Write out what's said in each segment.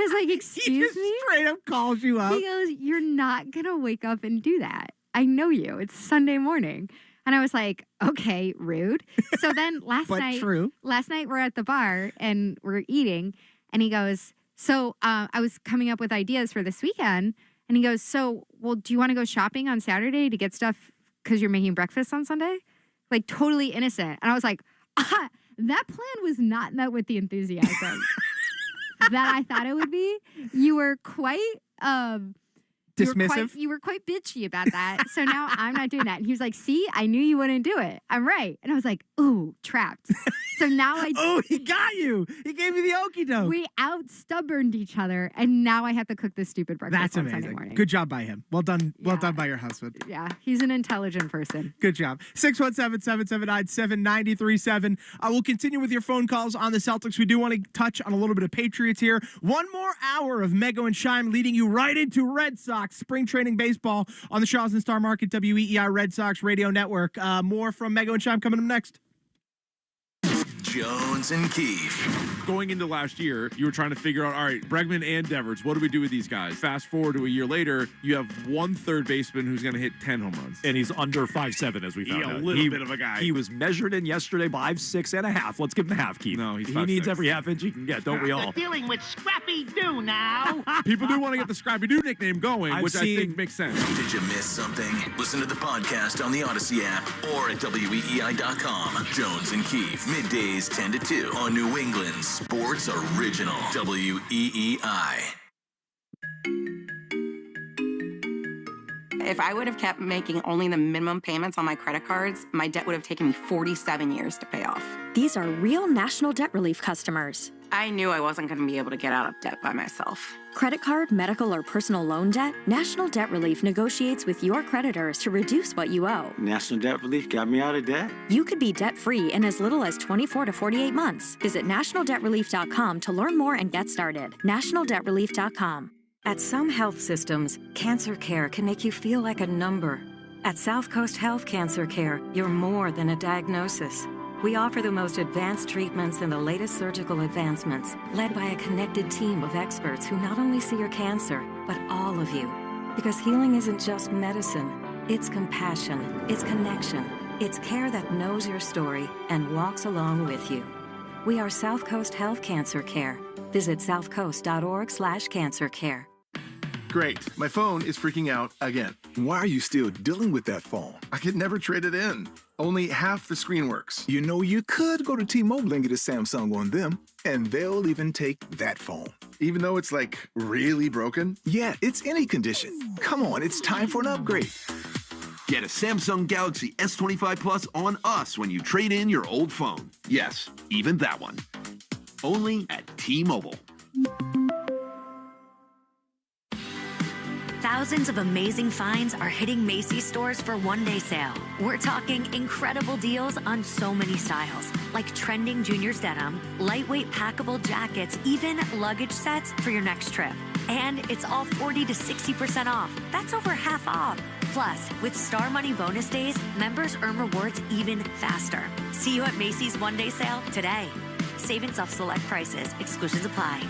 was like, excuse me? Straight up calls you up. He goes, you're not going to wake up and do that. I know you. It's Sunday morning. And I was like, okay, rude. So then last night we're at the bar and we're eating. And he goes, so I was coming up with ideas for this weekend. And he goes, so, well, do you want to go shopping on Saturday to get stuff because you're making breakfast on Sunday? Like totally innocent. And I was like, that plan was not met with the enthusiasm that I thought it would be. You were quite dismissive. You were quite bitchy about that. So now I'm not doing that. And he was like, see, I knew you wouldn't do it. I'm right. And I was like, ooh, trapped. So now Oh, he got you. He gave you the okie doke. We out-stubborned each other. And now I have to cook this stupid breakfast. That's amazing. Sunday morning. Good job by him. Well done. Well done by your husband. Yeah. He's an intelligent person. Good job. 617-779-7937. We'll continue with your phone calls on the Celtics. We do want to touch on a little bit of Patriots here. One more hour of Mego and Shime leading you right into Red Sox spring training baseball on the Charleston Star Market WEEI Red Sox Radio Network. More from Mego and Shime coming up next. Jones and Keefe. Going into last year, you were trying to figure out, all right, Bregman and Devers, what do we do with these guys? Fast forward to a year later, you have one third baseman who's going to hit 10 home runs. And he's under 5'7", as we found out. A little bit of a guy. He was measured in yesterday by 5'6.5". Let's give him the half, Keith. No, he's 5'6". He needs every half inch he can get, don't we all? We're dealing with Scrappy Doo now. People do want to get the Scrappy Doo nickname going, I think makes sense. Did you miss something? Listen to the podcast on the Odyssey app or at WEEI.com. Jones and Keefe, middays 10 to 2 on New England's Sports Original, WEEI. If I would have kept making only the minimum payments on my credit cards, my debt would have taken me 47 years to pay off. These are real National Debt Relief customers. I knew I wasn't going to be able to get out of debt by myself. Credit card, medical, or personal loan debt? National Debt Relief negotiates with your creditors to reduce what you owe. National Debt Relief got me out of debt. You could be debt-free in as little as 24 to 48 months. Visit nationaldebtrelief.com to learn more and get started. nationaldebtrelief.com. At some health systems, cancer care can make you feel like a number. At South Coast Health Cancer Care, you're more than a diagnosis. We offer the most advanced treatments and the latest surgical advancements, led by a connected team of experts who not only see your cancer, but all of you. Because healing isn't just medicine, it's compassion, it's connection, it's care that knows your story and walks along with you. We are South Coast Health Cancer Care. Visit southcoast.org/cancercare. Great. My phone is freaking out again. Why are you still dealing with that phone? I could never trade it in. Only half the screen works. You know, you could go to T-Mobile and get a Samsung on them, and they'll even take that phone. Even though it's, like, really broken? Yeah, it's any condition. Come on, it's time for an upgrade. Get a Samsung Galaxy S25 Plus on us when you trade in your old phone. Yes, even that one. Only at T-Mobile. Thousands of amazing finds are hitting Macy's stores for one-day sale. We're talking incredible deals on so many styles, like trending juniors denim, lightweight packable jackets, even luggage sets for your next trip. And it's all 40 to 60% off. That's over half off. Plus, with Star Money bonus days, members earn rewards even faster. See you at Macy's one-day sale today. Savings off select prices. Exclusions apply.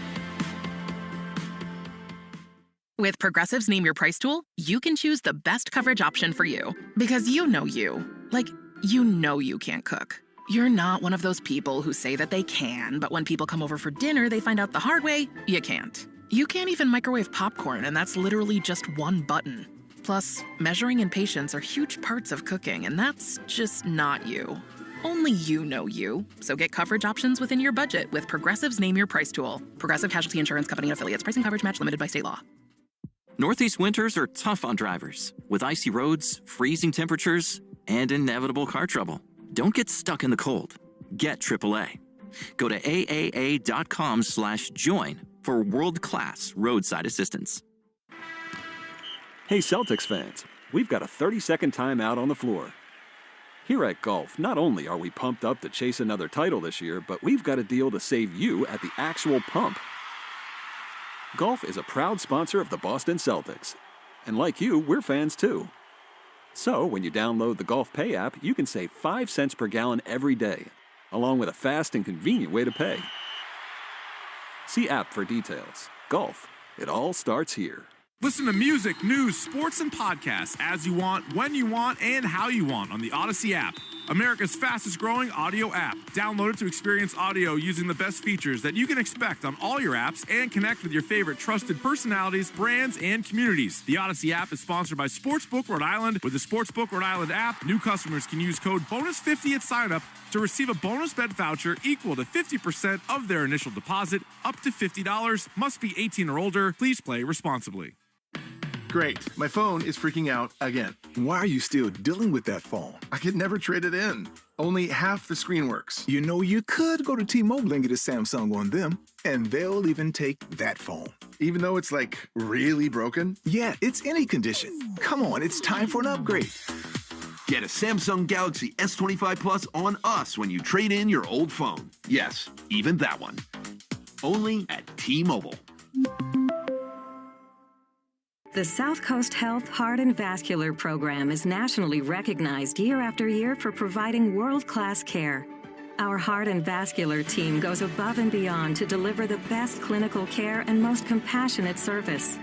With Progressive's Name Your Price tool, you can choose the best coverage option for you. Because you know you. Like, you know you can't cook. You're not one of those people who say that they can, but when people come over for dinner, they find out the hard way, you can't. You can't even microwave popcorn, and that's literally just one button. Plus, measuring and patience are huge parts of cooking, and that's just not you. Only you know you. So get coverage options within your budget with Progressive's Name Your Price tool. Progressive Casualty Insurance Company and Affiliates. Pricing coverage match limited by state law. Northeast winters are tough on drivers, with icy roads, freezing temperatures, and inevitable car trouble. Don't get stuck in the cold. Get AAA. Go to AAA.com/join for world-class roadside assistance. Hey, Celtics fans, we've got a 30-second timeout on the floor. Here at Golf, not only are we pumped up to chase another title this year, but we've got a deal to save you at the actual pump. Golf is a proud sponsor of the Boston Celtics. And like you, we're fans too. So when you download the Golf Pay app, you can save 5 cents per gallon every day, along with a fast and convenient way to pay. See app for details. Golf, it all starts here. Listen to music, news, sports, and podcasts as you want, when you want, and how you want on the Odyssey app. America's fastest growing audio app. Download it to experience audio using the best features that you can expect on all your apps and connect with your favorite trusted personalities, brands, and communities. The Odyssey app is sponsored by Sportsbook Rhode Island. With the Sportsbook Rhode Island app, new customers can use code BONUS50 at signup to receive a bonus bet voucher equal to 50% of their initial deposit, up to $50. Must be 18 or older. Please play responsibly. Great. My phone is freaking out again. Why are you still dealing with that phone? I could never trade it in. Only half the screen works. You know, you could go to T-Mobile and get a Samsung on them, and they'll even take that phone. Even though it's like really broken? Yeah, it's any condition. Come on, it's time for an upgrade. Get a Samsung Galaxy S25 Plus on us when you trade in your old phone. Yes, even that one. Only at T-Mobile. The South Coast Health Heart and Vascular Program is nationally recognized year after year for providing world-class care. Our heart and vascular team goes above and beyond to deliver the best clinical care and most compassionate service.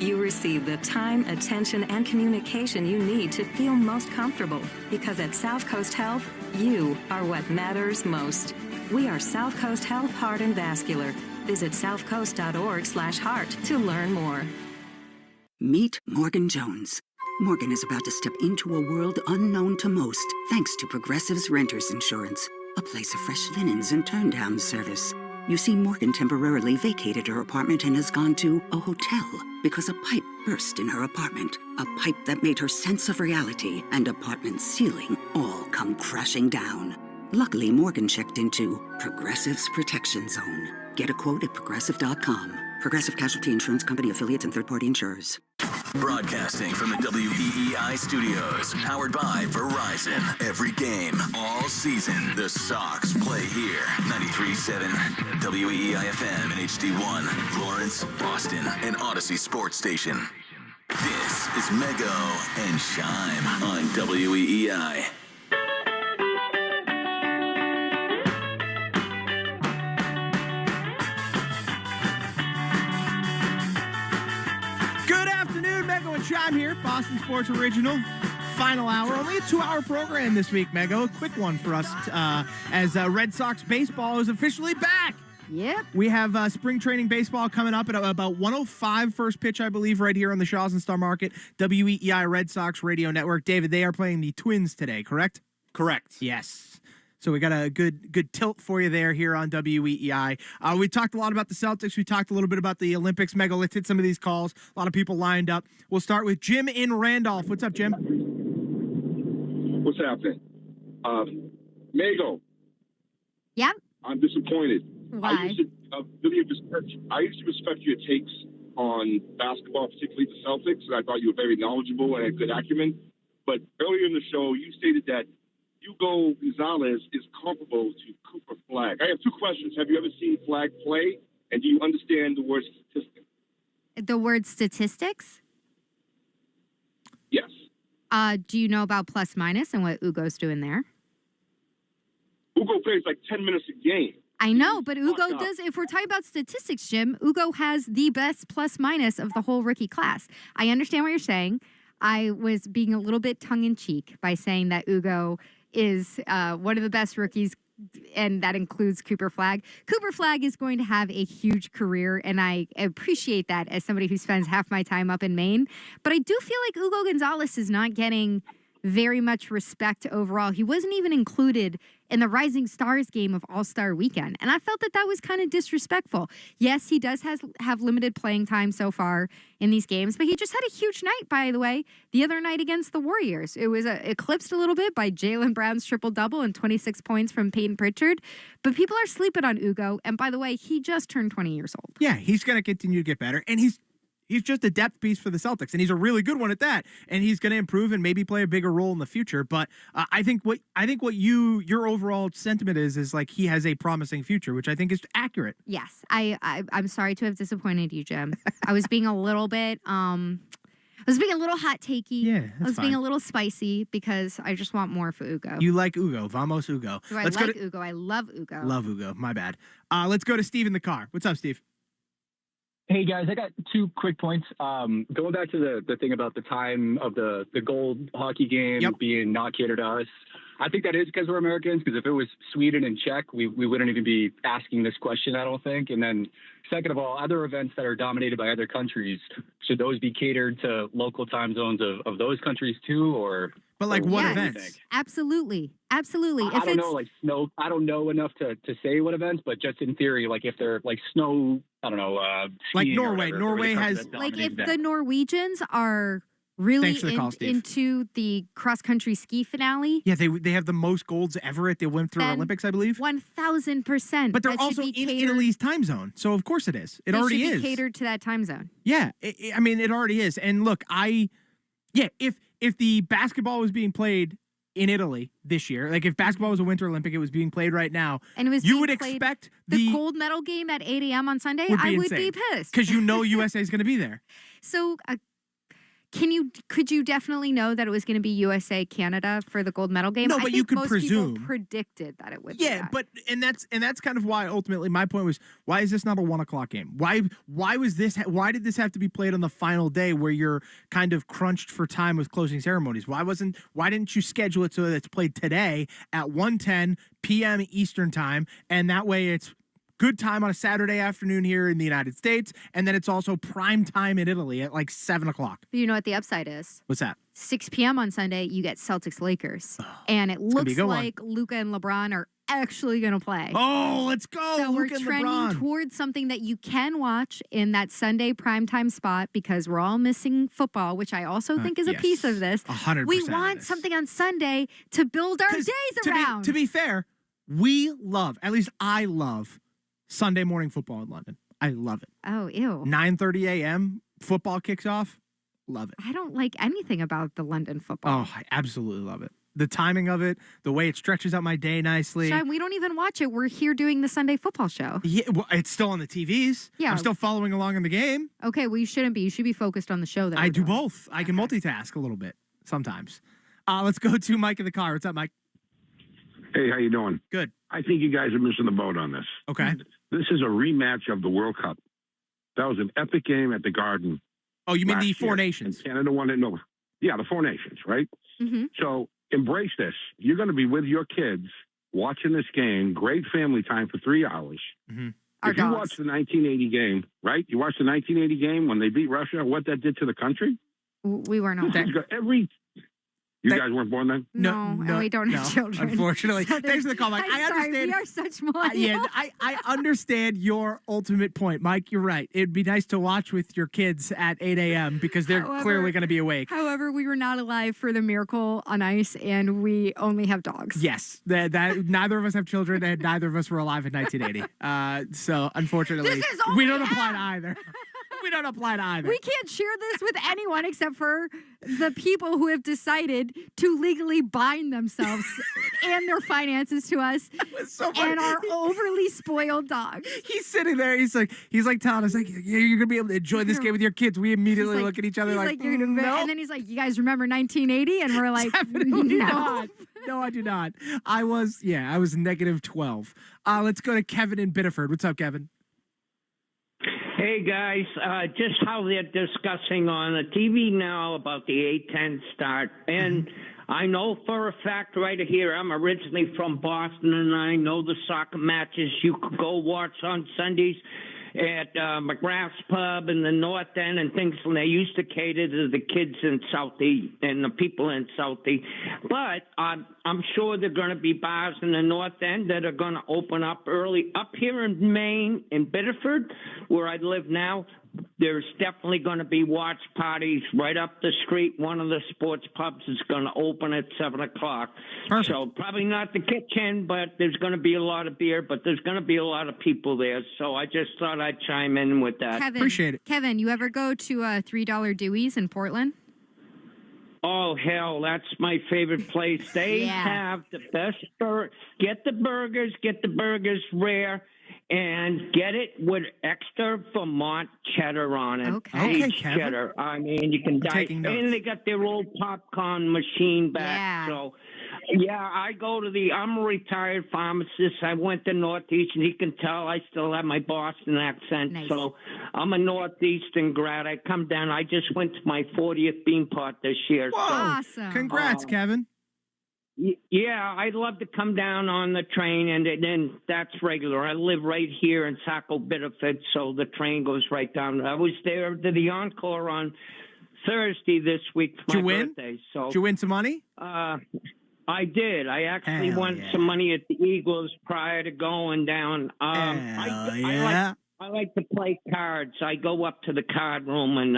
You receive the time, attention, and communication you need to feel most comfortable, because at South Coast Health, you are what matters most. We are South Coast Health Heart and Vascular. Visit southcoast.org/heart to learn more. Meet Morgan Jones. Morgan is about to step into a world unknown to most, thanks to Progressive's Renters Insurance, a place of fresh linens and turn-down service. You see, Morgan temporarily vacated her apartment and has gone to a hotel because a pipe burst in her apartment. A pipe that made her sense of reality and apartment ceiling all come crashing down. Luckily, Morgan checked into Progressive's Protection Zone. Get a quote at Progressive.com. Progressive Casualty Insurance Company, affiliates, and third-party insurers. Broadcasting from the WEEI studios, powered by Verizon. Every game, all season, the Sox play here. 93.7 WEEI FM and HD1, Lawrence, Boston, and Odyssey Sports Station. This is Mego and Shime on WEEI. Chime here, Boston Sports Original. Final hour, only a 2-hour program this week, Mego. A quick one for us as Red Sox baseball is officially back. Yep. We have spring training baseball coming up at about 1:05 first pitch, I believe, right here on the Shaws and Star Market, WEEI Red Sox Radio Network. David, they are playing the Twins today, correct? Correct. Yes. So we got a good tilt for you there here on WEEI. We talked a lot about the Celtics. We talked a little bit about the Olympics. Mego, let's hit some of these calls. A lot of people lined up. We'll start with Jim in Randolph. What's up, Jim? What's happening? Mego. Yep. I'm disappointed. Why? I used to respect your takes on basketball, particularly the Celtics, and I thought you were very knowledgeable and had good acumen. But earlier in the show, you stated that Hugo Gonzalez is comparable to Cooper Flagg. I have two questions. Have you ever seen Flagg play? And do you understand the word statistic? The word statistics? Yes. Do you know about plus minus and what Ugo's doing there? Ugo plays like 10 minutes a game. I know, but Ugo does, if we're talking about statistics, Jim, Ugo has the best plus minus of the whole rookie class. I understand what you're saying. I was being a little bit tongue-in-cheek by saying that Ugo is one of the best rookies, and that includes Cooper Flagg. Cooper Flagg is going to have a huge career, and I appreciate that as somebody who spends half my time up in Maine. But I do feel like Hugo Gonzalez is not getting very much respect overall. He wasn't even included in the Rising Stars game of All-Star Weekend, and I felt that that was kind of disrespectful. Yes, he does have limited playing time so far in these games, but he just had a huge night, by the way, the other night against the Warriors. It was eclipsed a little bit by Jaylen Brown's triple-double and 26 points from Peyton Pritchard, but people are sleeping on Ugo, and by the way, he just turned 20 years old. Yeah, he's going to continue to get better, and he's just a depth piece for the Celtics, and he's a really good one at that. And he's going to improve and maybe play a bigger role in the future. But I think what your overall sentiment is like he has a promising future, which I think is accurate. Yes, I'm sorry to have disappointed you, Jim. I was being a little bit I was being a little hot takey. Yeah, I was fine. being a little spicy because I just want more for Ugo. You like Ugo. Vamos, Ugo. Do I like Ugo? I love Ugo. Love Ugo. My bad. Let's go to Steve in the car. What's up, Steve? Hey, guys, I got 2 quick points. Going back to the thing about the time of the gold hockey game being not catered to us. I think that is because we're Americans, because if it was Sweden and Czech, we wouldn't even be asking this question, I don't think. And then second of all, other events that are dominated by other countries, should those be catered to local time zones of those countries too? Or But like what Yes, events? Absolutely. Absolutely. I don't know, like snow. I don't know enough to say what events, but just in theory, like if they're like snow, I don't know, Like skiing or Norway. whatever, Norway has like if the Norwegians are really Thanks for the call, Steve. into the cross-country ski finale. Yeah, they have the most golds ever at the Winter Then Olympics, I believe. 1,000%. But they're that should also be in catered- Italy's time zone, so of course it is. It they already should is. be catered to that time zone. Yeah, I mean it already is. And look, if the basketball was being played in Italy this year, like if basketball was a Winter Olympic, it was being played right now. And it was you being would played- expect the gold medal game at 8 a.m. on Sunday. I would be pissed because you know USA is going to be there. So, could you definitely know that it was going to be USA Canada for the gold medal game? No, I but think you could most presume. people predicted that it would. be Yeah, that. but and that's kind of why ultimately my point was, why is this not a 1:00 game? Why was this? Why did this have to be played on the final day where you're kind of crunched for time with closing ceremonies? Why didn't you schedule it so that it's played today at 1:10 p.m. Eastern time, and that way it's good time on a Saturday afternoon here in the United States, and then it's also prime time in Italy at like 7:00. But you know what the upside is? What's that? 6 p.m. on Sunday, you get Celtics Lakers, and it gonna be looks a good one. like Luka and LeBron are actually going to play. Oh, let's go! So we're Luka and trending LeBron. towards something that you can watch in that Sunday primetime spot because we're all missing football, which I also think is a piece of this. 100% We of want this. something on Sunday to build our days around. To be fair, we love, at least I love, Sunday morning football in London. I love it. Oh, ew. 9:30 a.m. football kicks off. Love it. I don't like anything about the London football. Oh, I absolutely love it. The timing of it, the way it stretches out my day nicely. Sean, we don't even watch it. We're here doing the Sunday football show. Yeah, well, it's still on the TVs. Yeah. I'm still following along in the game. Okay, well, you shouldn't be. You should be focused on the show. That I we're do doing. both. I can multitask a little bit sometimes. Let's go to Mike in the car. What's up, Mike? Hey, how you doing? Good. I think you guys are missing the boat on this. Okay. This is a rematch of the World Cup. That was an epic game at the Garden. Oh, you mean the last Four year. Nations? And Canada won it. No, yeah, the Four Nations, right? Mm-hmm. So embrace this. You're going to be with your kids watching this game. Great family time for 3 hours. Mm-hmm. If you watch the 1980 game, right? You watched the 1980 game when they beat Russia. What that did to the country? We were not. You guys weren't born then? No, and we don't have children. Unfortunately. So Thanks for the call, Mike. I'm I sorry, understand. we are such millennials. I understand your ultimate point. Mike, you're right. It'd be nice to watch with your kids at 8 a.m. because they're clearly going to be awake. However, we were not alive for the Miracle on Ice, and we only have dogs. Yes, that neither of us have children, and neither of us were alive in 1980. So unfortunately, This is we only don't apply to either. We don't apply to either. We can't share this with anyone except for the people who have decided to legally bind themselves and their finances to us and our overly spoiled dogs. He's sitting there. He's like telling us, like, yeah, you're gonna be able to enjoy this game with your kids. We immediately look at each other like you're gonna no. and then he's like, you guys remember 1980? And we're like, Definitely no. not. No, I do not. I was negative 12. Let's go to Kevin in Biddeford. What's up, Kevin? Hey, guys, just how they're discussing on the TV now about the 8:10 start. And I know for a fact right here, I'm originally from Boston, and I know the soccer matches you could go watch on Sundays at McGrath's Pub in the North End and things, and they used to cater to the kids in Southie and the people in Southie. But I'm sure there are going to be bars in the North End that are going to open up early. Up here in Maine, in Biddeford, where I live now, there's definitely going to be watch parties right up the street. One of the sports pubs is going to open at 7 o'clock. Perfect. So probably not the kitchen, but there's going to be a lot of beer, but there's going to be a lot of people there. So I just thought I'd chime in with that. Kevin, Appreciate it. Kevin, you ever go to $3 Dewey's in Portland? Oh, hell, that's my favorite place. They have the best get the burgers rare. and get it with extra Vermont cheddar on it. Okay, Aged Kevin. cheddar. I mean, you can die. And they got their old popcorn machine back. Yeah. So, yeah, I'm a retired pharmacist. I went to Northeast, and he can tell I still have my Boston accent. Nice. So I'm a Northeastern grad. I come down. I just went to my 40th Beanpot this year. Whoa. So, Awesome. Congrats, Kevin. yeah, I'd love to come down on the train, and then that's regular. I live right here in Saco Bitterford, so the train goes right down. I was there to the Encore on Thursday this week for my birthday. So, did you win some money? I did. I actually won some money at the Eagles prior to going down. I like to play cards. I go up to the card room, and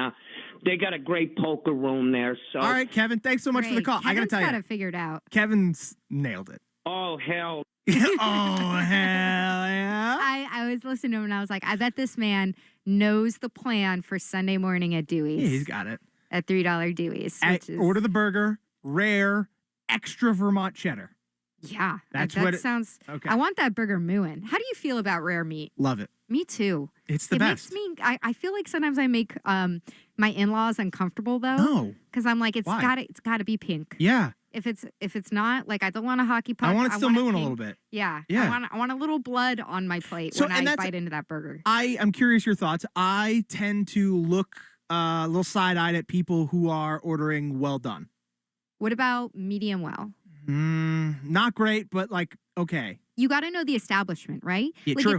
they got a great poker room there. So, all right, Kevin, thanks so much for the call. I got to tell you, got it figured out. Kevin's nailed it. Oh, hell. Oh, hell yeah. I was listening to him, and I was like, I bet this man knows the plan for Sunday morning at Dewey's. Yeah, he's got it. At $3 Dewey's. Order the burger, rare, extra Vermont cheddar. Yeah. That sounds... Okay. I want that burger mooing. How do you feel about rare meat? Love it. Me too. It's the best. Makes me... I feel like sometimes I make my in-laws uncomfortable, though. No. Because I'm like, it's Why? gotta be pink. Yeah. If it's not, like, I don't want a hockey puck. I want it still moving a pink. little bit. Yeah. Yeah. I want a little blood on my plate when I bite into that burger. I'm curious your thoughts. I tend to look a little side-eyed at people who are ordering well done. What about medium well? Not great, but like, okay. You got to know the establishment, right? Yeah, like true.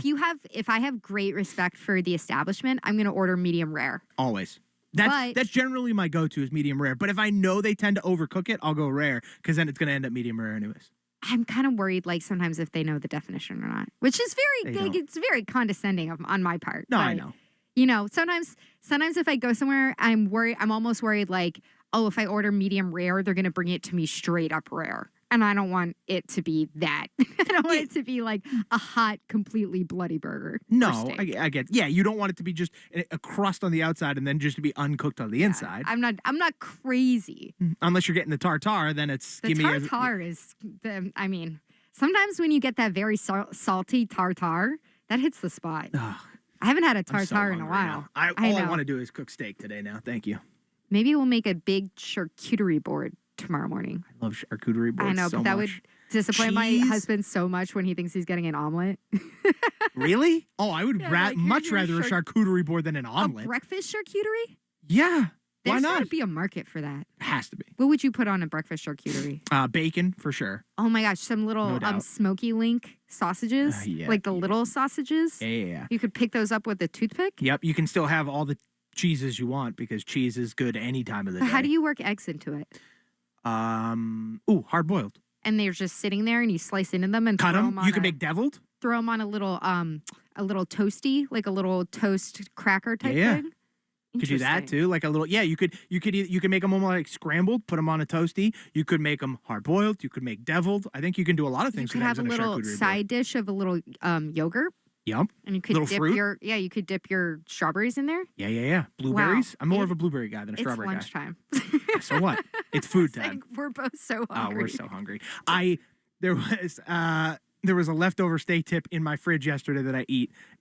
if I have great respect for the establishment, I'm going to order medium rare. Always. That's generally my go-to is medium rare. But if I know they tend to overcook it, I'll go rare because then it's going to end up medium rare anyways. I'm kind of worried, like sometimes if they know the definition or not, which is it's very condescending on my part. No, but, I know. You know, sometimes if I go somewhere, I'm worried. I'm almost worried, like, oh, if I order medium rare, they're going to bring it to me straight up rare. And I don't want it to be that. I don't want it to be like a hot, completely bloody burger. No, I get. Yeah, you don't want it to be just a crust on the outside and then just to be uncooked on the inside. I'm not crazy. Unless you're getting the tartare, then it's the tartare is. I mean, sometimes when you get that very salty tartare, that hits the spot. Ugh, I haven't had a tartare in a while. All I want to do is cook steak today. Now, thank you. Maybe we'll make a big charcuterie board tomorrow morning. I love charcuterie boards. I know, so but that much. would disappoint my husband so much when he thinks he's getting an omelet. Really? Oh, I would much rather a charcuterie board than an omelet. A breakfast charcuterie? Yeah. There's Why not? got to be a market for that. Has to be. What would you put on a breakfast charcuterie? Bacon, for sure. Oh my gosh, some little smoky link sausages, like the little sausages. Yeah. You could pick those up with a toothpick. Yep, you can still have all the cheeses you want because cheese is good any time of the day. How do you work eggs into it? Hard boiled. And they're just sitting there, and you slice into them and cut throw them. You can make deviled. Throw them on a little toasty, like a little toast cracker type thing. You could do that too, like a little. Yeah, you could make them almost like scrambled, put them on a toasty. You could make them hard boiled. You could make deviled. I think you can do a lot of things. You could have a little side dish of a little yogurt. Yep. And you could dip you could dip your strawberries in there. Yeah. Blueberries. Wow. I'm more of a blueberry guy than a strawberry guy. It's lunchtime. So what? It's food time. We're both so hungry. Oh, we're so hungry. There was a leftover steak tip in my fridge yesterday that I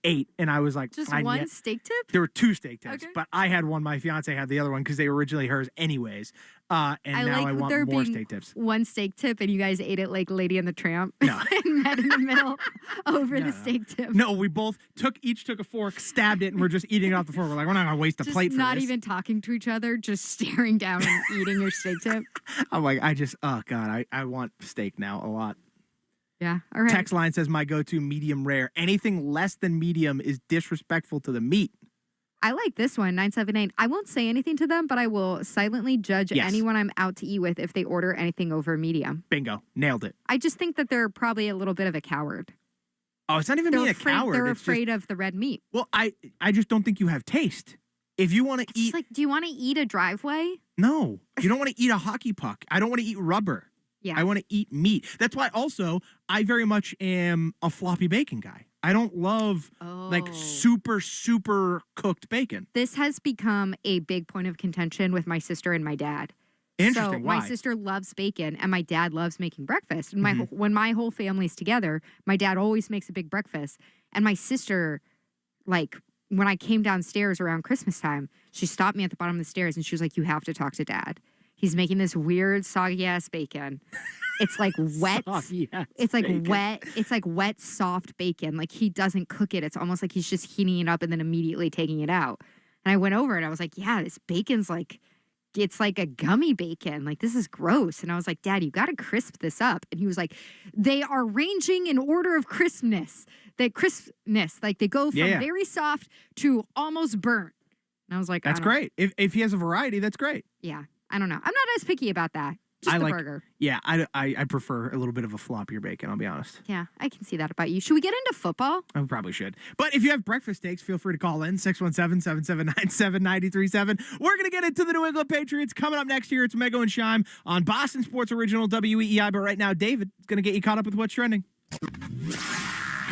ate, and I was like, just one steak tip? There were two steak tips, but I had one. My fiance had the other one because they were originally hers, anyways. And now I want more steak tips. One steak tip, and you guys ate it like Lady and the Tramp. No, and met in the middle over the steak tip. No, we both took a fork, stabbed it, and we're just eating it off the fork. We're like, we're not gonna waste a plate for this. Not even talking to each other, just staring down and eating your steak tip. I'm like, oh god, I want steak now a lot. Yeah. All right. Text line says my go-to medium rare. Anything less than medium is disrespectful to the meat. I like this one, 978. I won't say anything to them, but I will silently judge anyone I'm out to eat with if they order anything over medium. Bingo. Nailed it. I just think that they're probably a little bit of a coward. Oh, it's not even being a coward. They're afraid of the red meat. Well, I just don't think you have taste. If you want to eat... like, do you want to eat a driveway? No. You don't want to eat a hockey puck. I don't want to eat rubber. Yeah. I want to eat meat. That's why also I very much am a floppy bacon guy. I don't love like super, super cooked bacon. This has become a big point of contention with my sister and my dad. Interesting. So Why? my sister loves bacon and my dad loves making breakfast. And when my whole family's together, my dad always makes a big breakfast. And my sister, like, when I came downstairs around Christmas time, she stopped me at the bottom of the stairs and she was like, you have to talk to Dad. He's making this weird soggy ass bacon. It's like wet. It's like bacon. Wet. It's like wet, soft bacon. Like he doesn't cook it. It's almost like he's just heating it up and then immediately taking it out. And I went over and I was like, yeah, this bacon's like, it's like a gummy bacon. Like, this is gross. And I was like, Dad, you got to crisp this up. And he was like, they are ranging in order of crispness. Like they go from very soft to almost burnt. And I was like, that's great. If he has a variety, that's great. Yeah. I don't know. I'm not as picky about that. Just the burger. Yeah, I prefer a little bit of a floppier bacon, I'll be honest. Yeah, I can see that about you. Should we get into football? I probably should. But if you have breakfast steaks, feel free to call in 617-779-7937. We're going to get into the New England Patriots coming up next year. It's Mego and Shime on Boston Sports Original WEEI. But right now, David is going to get you caught up with what's trending.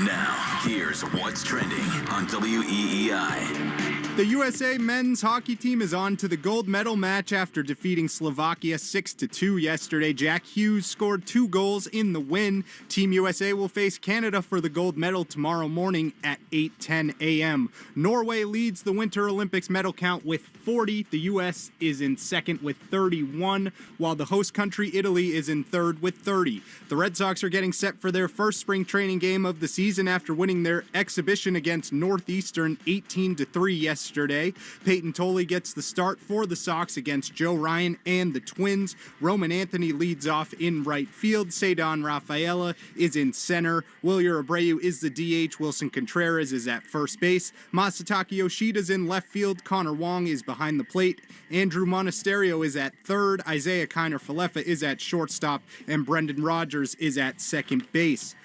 Now, here's what's trending on WEEI. The USA men's hockey team is on to the gold medal match after defeating Slovakia 6-2 yesterday. Jack Hughes scored 2 goals in the win. Team USA will face Canada for the gold medal tomorrow morning at 8:10 a.m. Norway leads the Winter Olympics medal count with 40. The U.S. is in second with 31, while the host country, Italy, is in third with 30. The Red Sox are getting set for their first spring training game of the season after winning their exhibition against Northeastern 18-3 yesterday. Peyton Tolley gets the start for the Sox against Joe Ryan and the Twins. Roman Anthony leads off in right field. Cedon Rafaela is in center. Wilyer Abreu is the DH. Wilson Contreras is at first base. Masataka Yoshida's in left field. Connor Wong is behind the plate. Andrew Monasterio is at third. Isaiah Kiner-Falefa is at shortstop. And Brendan Rodgers is at second base.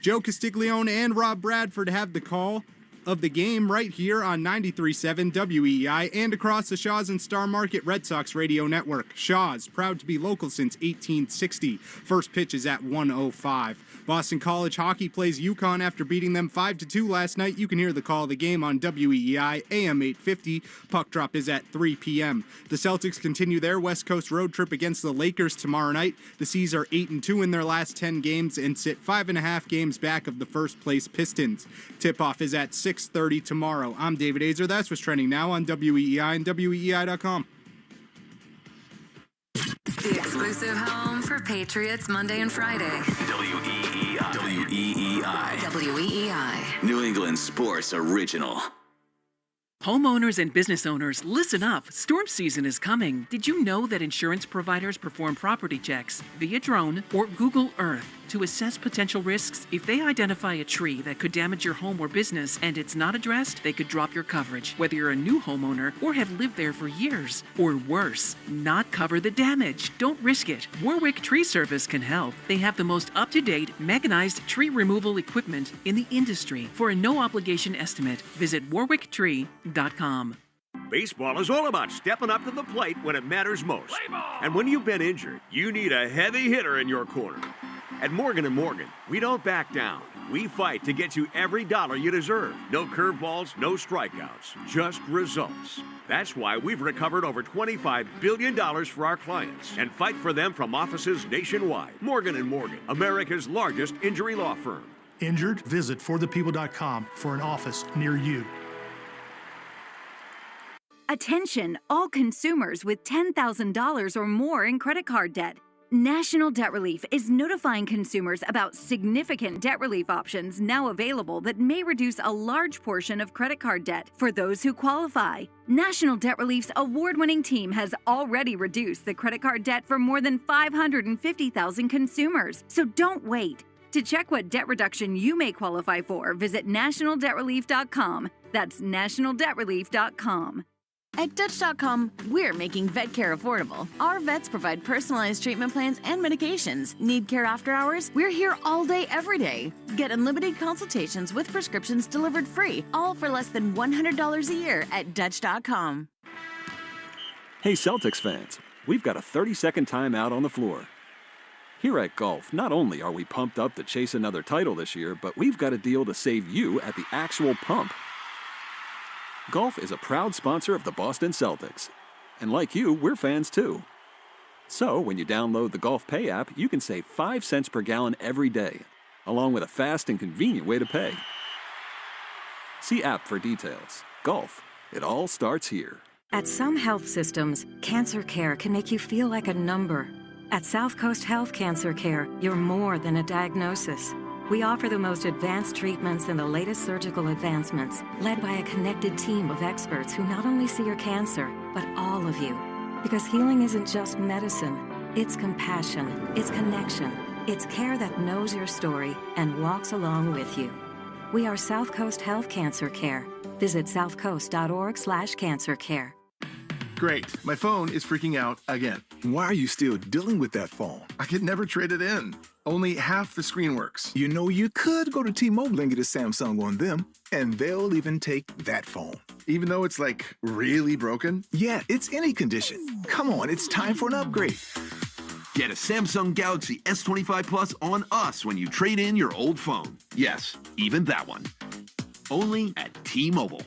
Joe Castiglione and Rob Bradford have the call of the game right here on 93.7 WEEI and across the Shaw's and Star Market Red Sox radio network. Shaw's, proud to be local since 1860. First pitch is at 1:05. Boston College hockey plays UConn after beating them 5-2 last night. You can hear the call of the game on WEEI, AM 850. Puck drop is at 3 p.m. The Celtics continue their West Coast road trip against the Lakers tomorrow night. The C's are 8-2 in their last 10 games and sit 5.5 games back of the first place Pistons. Tip-off is at 6:30 tomorrow. I'm David Azer. That's what's trending now on WEEI and WEEI.com. The exclusive home for Patriots Monday and Friday. WEEI. WEEI. WEEI. New England Sports Original. Homeowners and business owners, listen up. Storm season is coming. Did you know that insurance providers perform property checks via drone or Google Earth to assess potential risks? If they identify a tree that could damage your home or business and it's not addressed, they could drop your coverage, whether you're a new homeowner or have lived there for years. Or worse, not cover the damage. Don't risk it. Warwick Tree Service can help. They have the most up-to-date mechanized tree removal equipment in the industry. For a no-obligation estimate, visit warwicktree.com. Baseball is all about stepping up to the plate when it matters most. And when you've been injured, you need a heavy hitter in your corner. At Morgan & Morgan, we don't back down. We fight to get you every dollar you deserve. No curveballs, no strikeouts, just results. That's why we've recovered over $25 billion for our clients and fight for them from offices nationwide. Morgan & Morgan, America's largest injury law firm. Injured? Visit forthepeople.com for an office near you. Attention, all consumers with $10,000 or more in credit card debt. National Debt Relief is notifying consumers about significant debt relief options now available that may reduce a large portion of credit card debt for those who qualify. National Debt Relief's award-winning team has already reduced the credit card debt for more than 550,000 consumers. So don't wait. To check what debt reduction you may qualify for, visit nationaldebtrelief.com. That's nationaldebtrelief.com. At Dutch.com, we're making vet care affordable. Our vets provide personalized treatment plans and medications. Need care after hours? We're here all day, every day. Get unlimited consultations with prescriptions delivered free, all for less than $100 a year at Dutch.com. Hey, Celtics fans, we've got a 30-second timeout on the floor. Here at Golf, not only are we pumped up to chase another title this year, but we've got a deal to save you at the actual pump. Golf is a proud sponsor of the Boston Celtics. And like you, we're fans too. So when you download the Golf Pay app, you can save 5 cents per gallon every day, along with a fast and convenient way to pay. See app for details. Golf, it all starts here. At some health systems, cancer care can make you feel like a number. At South Coast Health Cancer Care, you're more than a diagnosis. We offer the most advanced treatments and the latest surgical advancements, led by a connected team of experts who not only see your cancer, but all of you. Because healing isn't just medicine, it's compassion, it's connection, it's care that knows your story and walks along with you. We are South Coast Health Cancer Care. Visit southcoast.org/cancercare. Great. My phone is freaking out again. Why are you still dealing with that phone? I could never trade it in. Only half the screen works. You know, you could go to T-Mobile and get a Samsung on them, and they'll even take that phone. Even though it's like really broken? Yeah, it's any condition. Come on, it's time for an upgrade. Get a Samsung Galaxy S25 Plus on us when you trade in your old phone. Yes, even that one. Only at T-Mobile.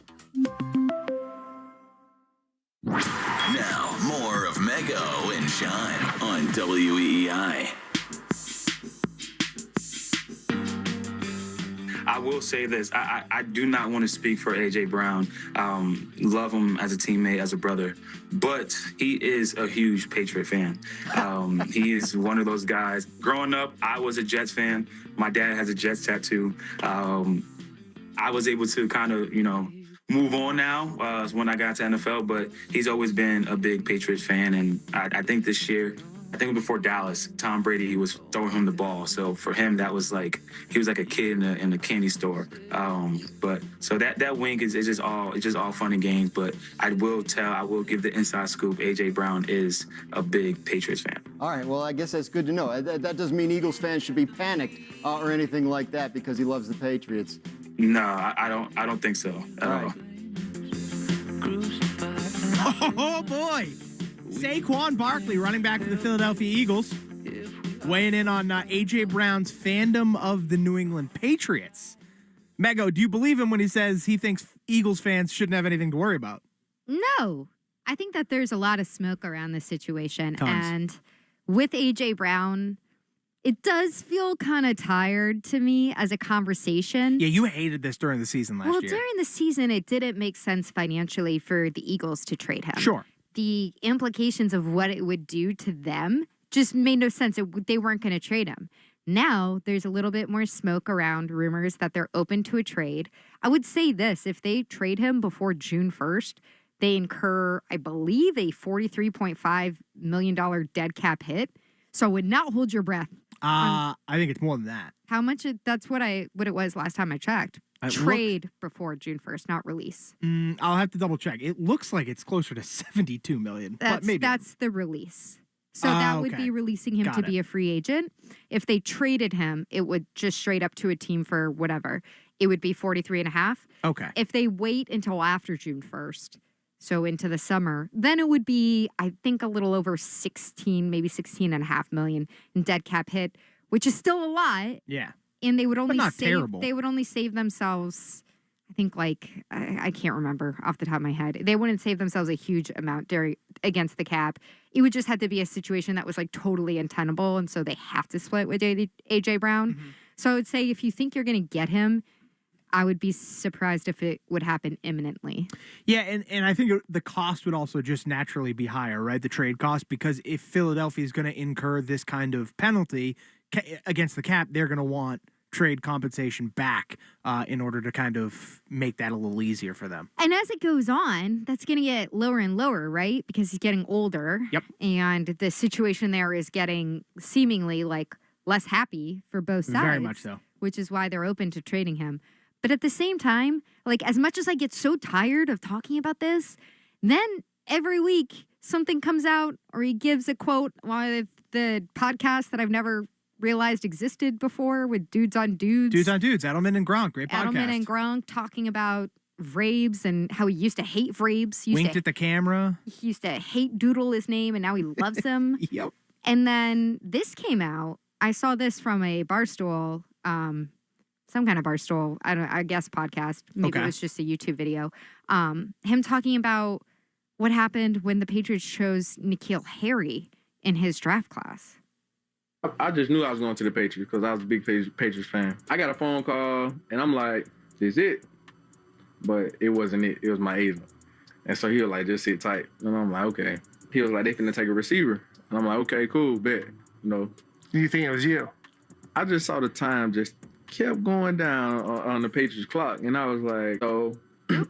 Now, more of Mego and Shime on WEEI. I will say this. I do not want to speak for AJ Brown. Love him as a teammate, as a brother. But he is a huge Patriot fan. He is one of those guys. Growing up, I was a Jets fan. My dad has a Jets tattoo. I was able to kind of, move on now when I got to NFL, but he's always been a big Patriots fan. And I think this year, before Dallas, Tom Brady was throwing him the ball. So for him, that was like, he was like a kid in a candy store. But so that wink is just all fun and games. But I will give the inside scoop. AJ Brown is a big Patriots fan. All right. Well, I guess that's good to know. That doesn't mean Eagles fans should be panicked or anything like that because he loves the Patriots. No, I don't think so at all. Oh boy. Saquon Barkley, running back for the Philadelphia Eagles, weighing in on AJ Brown's fandom of the New England Patriots. Mego, do you believe him when he says he thinks Eagles fans shouldn't have anything to worry about? No. I think that there's a lot of smoke around this situation. Tons. And with AJ Brown, it does feel kind of tired to me as a conversation. Yeah, you hated this during the season last year. Well, during the season, it didn't make sense financially for the Eagles to trade him. Sure. The implications of what it would do to them just made no sense. They weren't going to trade him. Now there's a little bit more smoke around rumors that they're open to a trade. I would say this, if they trade him before June 1st, they incur, I believe, a $43.5 million dead cap hit. So I would not hold your breath. I think it's more than that. How much? That's what it was last time I checked. Trade before June 1st, not release. I'll have to double check. It looks like it's closer to $72 million. But maybe that's the release. So that would be releasing him to be a free agent. If they traded him, it would just straight up to a team for whatever. It would be 43.5. Okay. If they wait until after June 1st, so into the summer, then it would be, I think, a little over 16, maybe 16.5 million in dead cap hit, which is still a lot. Yeah. And they would only terrible. They would only save themselves, I think, I can't remember off the top of my head. They wouldn't save themselves a huge amount against the cap. It would just have to be a situation that was totally untenable, and so they have to split with AJ Brown. Mm-hmm. So I would say if you think you're going to get him, I would be surprised if it would happen imminently. Yeah, and I think the cost would also just naturally be higher, right? The trade cost, because if Philadelphia is going to incur this kind of penalty against the cap, they're going to want trade compensation back in order to kind of make that a little easier for them. And as it goes on, that's going to get lower and lower, right? Because he's getting older. Yep. And the situation there is getting seemingly less happy for both sides. Very much so. Which is why they're open to trading him. But at the same time, as much as I get so tired of talking about this, then every week something comes out or he gives a quote on the podcast that I've never realized existed before with Dudes on Dudes. Dudes on Dudes, Edelman and Gronk, great podcast. Edelman and Gronk talking about Vrabes and how he used to hate Vrabes. Winked at the camera. He used to hate Doodle, his name, and now he loves him. Yep. And then this came out. I saw this from a Barstool, some kind of Barstool, I guess podcast. Maybe it was just a YouTube video. Him talking about what happened when the Patriots chose N'Keal Harry in his draft class. I just knew I was going to the Patriots because I was a big Patriots fan. I got a phone call, and I'm like, this is it. but it wasn't it. It was my agent. And so he was like, just sit tight. And I'm like, okay. He was like, they finna take a receiver. And I'm like, okay, cool, bet. Do you think it was you? I just saw the time just kept going down on the Patriots clock. And I was like,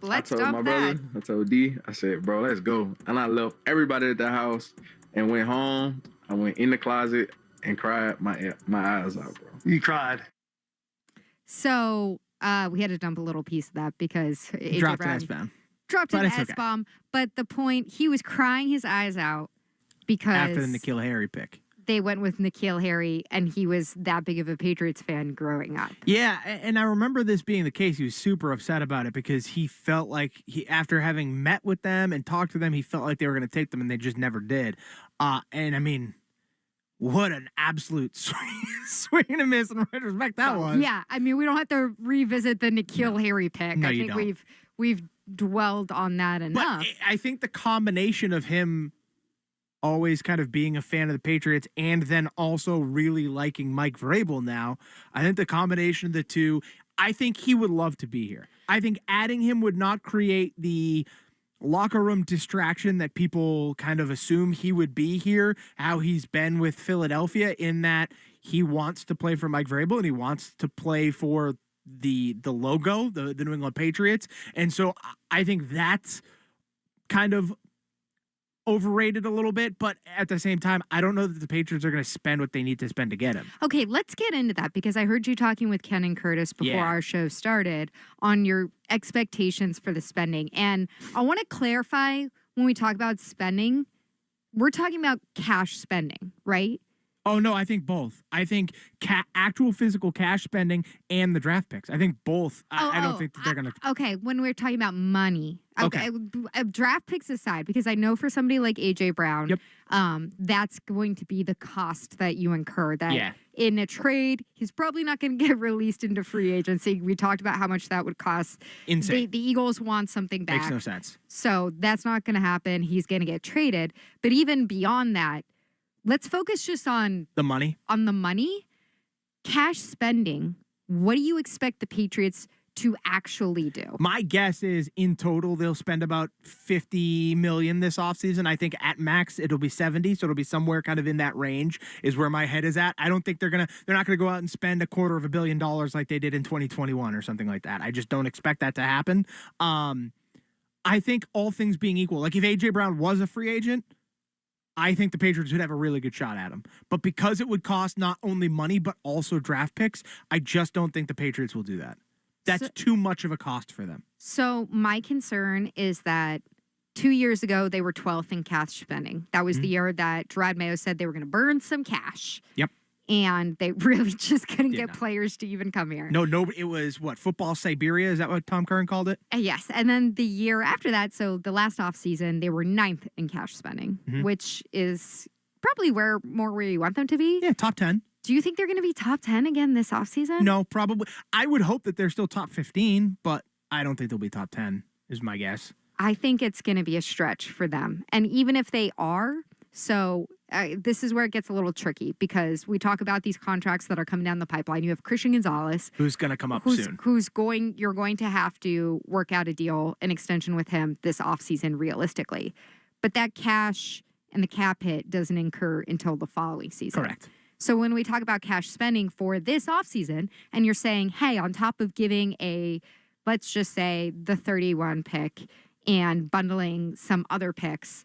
I told my brother, I told D, I said, bro, let's go. And I left everybody at the house and went home. I went in the closet and cried my eyes out, bro. You cried. So we had to dump a little piece of that because AJ dropped Brown an S-bomb. Dropped an S-bomb. But the point, he was crying his eyes out because after the N'Keal Harry pick. They went with N'Keal Harry, and he was that big of a Patriots fan growing up. Yeah, and I remember this being the case. He was super upset about it because he felt like after having met with them and talked to them, he felt like they were going to take them, and they just never did. And I mean, what an absolute swing and a miss in retrospect that was. Yeah, I mean, we don't have to revisit the N'Keal Harry pick. No, I think we've dwelled on that enough. But I think the combination of him always kind of being a fan of the Patriots and then also really liking Mike Vrabel now, I think the combination of the two, I think he would love to be here. I think adding him would not create the locker room distraction that people kind of assume he would be here, how he's been with Philadelphia, in that he wants to play for Mike Vrabel and he wants to play for the logo, the New England Patriots. And so I think that's kind of overrated a little bit, but at the same time, I don't know that the Patriots are going to spend what they need to spend to get him. Okay, let's get into that because I heard you talking with Ken and Curtis before our show started on your expectations for the spending. And I want to clarify, when we talk about spending, we're talking about cash spending, right? Oh, no, I think both. I think actual physical cash spending and the draft picks. I think both. I don't think that they're going to. Okay, when we're talking about money. Okay. Draft picks aside, because I know for somebody like AJ Brown, that's going to be the cost that you incur. That in a trade, he's probably not going to get released into free agency. We talked about how much that would cost. Insane. The Eagles want something back. Makes no sense. So that's not going to happen. He's going to get traded. But even beyond that, let's focus just on the money. On the money, cash spending. What do you expect the Patriots to actually do? My guess is in total they'll spend about $50 million this offseason. I think at max it'll be 70, so it'll be somewhere kind of in that range is where my head is at. I don't think they're not gonna go out and spend $250 million like they did in 2021 or something like that. I just don't expect that to happen. I think all things being equal, like if AJ Brown was a free agent, I think the Patriots would have a really good shot at him. But because it would cost not only money, but also draft picks, I just don't think the Patriots will do that. That's too much of a cost for them. So my concern is that 2 years ago, they were 12th in cash spending. That was the year that Gerard Mayo said they were going to burn some cash. Yep. And they really just couldn't get players to even come here. No, it was football Siberia? Is that what Tom Curran called it? Yes. And then the year after that, so the last offseason, they were 9th in cash spending, which is probably where you want them to be. Yeah, top 10. Do you think they're going to be top 10 again this offseason? No, probably. I would hope that they're still top 15, but I don't think they'll be top 10, is my guess. I think it's going to be a stretch for them. And even if they are, this is where it gets a little tricky because we talk about these contracts that are coming down the pipeline. You have Christian Gonzalez. Who's going to come up soon. You're going to have to work out a deal, an extension with him this offseason realistically. But that cash and the cap hit doesn't incur until the following season. Correct. So when we talk about cash spending for this offseason, and you're saying, hey, on top of giving let's just say the 31 pick and bundling some other picks,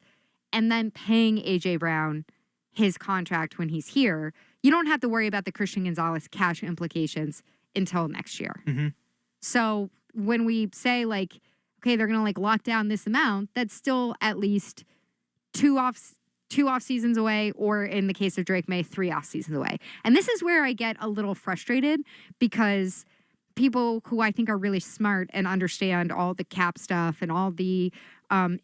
and then paying AJ Brown his contract when he's here, you don't have to worry about the Christian Gonzalez cash implications until next year. Mm-hmm. So when we say okay, they're going to lock down this amount, that's still at least two off seasons away, or in the case of Drake May, 3 off seasons away. And this is where I get a little frustrated because people who I think are really smart and understand all the cap stuff and all the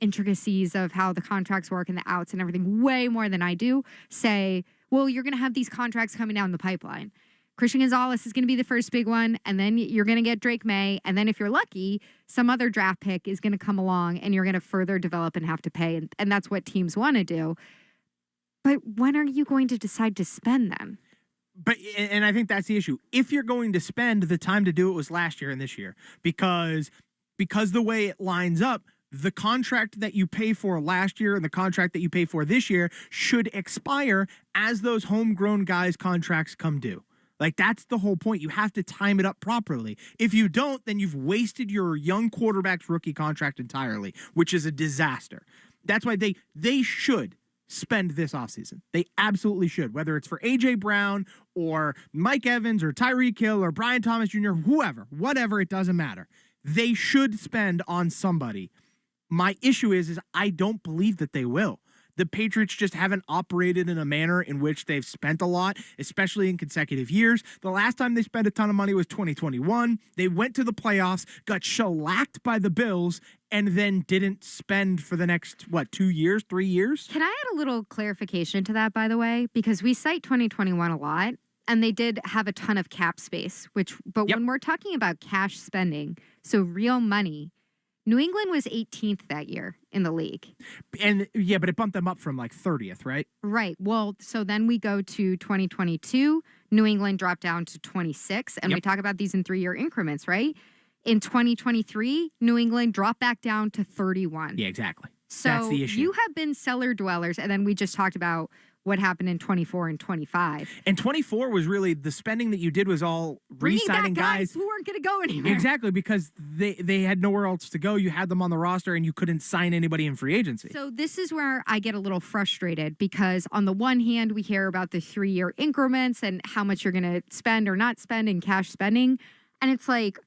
intricacies of how the contracts work and the outs and everything way more than I do say, well, you're going to have these contracts coming down the pipeline. Christian Gonzalez is going to be the first big one, and then you're going to get Drake May, and then if you're lucky, some other draft pick is going to come along, and you're going to further develop and have to pay, and that's what teams want to do. But when are you going to decide to spend them? And I think that's the issue. If you're going to spend, the time to do it was last year and this year, because because the way it lines up, the contract that you pay for last year and the contract that you pay for this year should expire as those homegrown guys' contracts come due. Like, that's the whole point. You have to time it up properly. If you don't, then you've wasted your young quarterback's rookie contract entirely, which is a disaster. That's why they should spend this offseason. They absolutely should, whether it's for AJ Brown or Mike Evans or Tyreek Hill or Brian Thomas Jr., whoever, whatever, it doesn't matter. They should spend on somebody. My issue is I don't believe that they will. The Patriots just haven't operated in a manner in which they've spent a lot, especially in consecutive years. The last time they spent a ton of money was 2021. They went to the playoffs, got shellacked by the Bills, and then didn't spend for the next, 2 years, 3 years? Can I add a little clarification to that, by the way? Because we cite 2021 a lot, and they did have a ton of cap space, when we're talking about cash spending, so real money, New England was 18th that year in the league. And yeah, but it bumped them up from 30th, right? Right. Well, so then we go to 2022. New England dropped down to 26. And we talk about these in 3-year increments, right? In 2023, New England dropped back down to 31. Yeah, exactly. So that's the issue. You have been cellar dwellers. And then we just talked about what happened in 24 and 25. And 24 was really the spending that you did was all re-signing guys who weren't going to go anywhere. Exactly, because they had nowhere else to go. You had them on the roster and you couldn't sign anybody in free agency. So this is where I get a little frustrated because on the one hand, we hear about the 3-year increments and how much you're going to spend or not spend in cash spending. And it's like,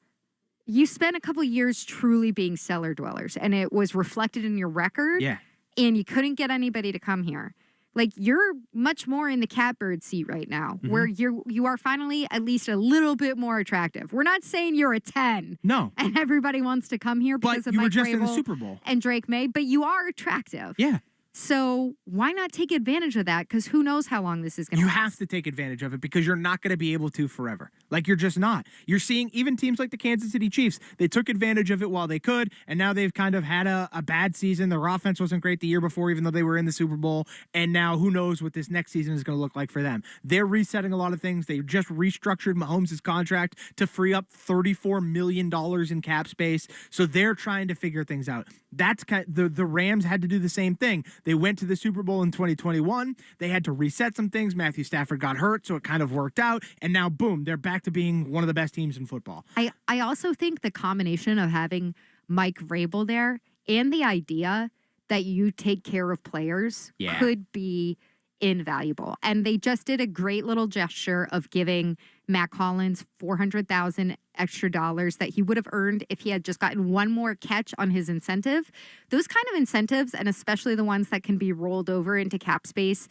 you spent a couple years truly being cellar dwellers and it was reflected in your record. Yeah. And you couldn't get anybody to come here. Like, you're much more in the catbird seat right now, where you are finally at least a little bit more attractive. We're not saying you're a 10. No. And everybody wants to come here because of you Mike were just Vrabel in the Super Bowl. and Drake May, but you are attractive. Yeah. So why not take advantage of that? Because who knows how long this is going to last. You have to take advantage of it because you're not going to be able to forever. Like, you're just not. You're seeing even teams like the Kansas City Chiefs. They took advantage of it while they could, and now they've kind of had a bad season. Their offense wasn't great the year before, even though they were in the Super Bowl. And now who knows what this next season is going to look like for them. They're resetting a lot of things. They just restructured Mahomes' contract to free up $34 million in cap space. So they're trying to figure things out. That's the Rams had to do the same thing. They went to the Super Bowl in 2021. They had to reset some things. Matthew Stafford got hurt, so it kind of worked out. And now, boom, they're back to being one of the best teams in football. I also think the combination of having Mike Vrabel there and the idea that you take care of players could be invaluable. And they just did a great little gesture of giving Matt Collins $400,000 extra dollars that he would have earned if he had just gotten one more catch on his incentive. Those kind of incentives, and especially the ones that can be rolled over into cap space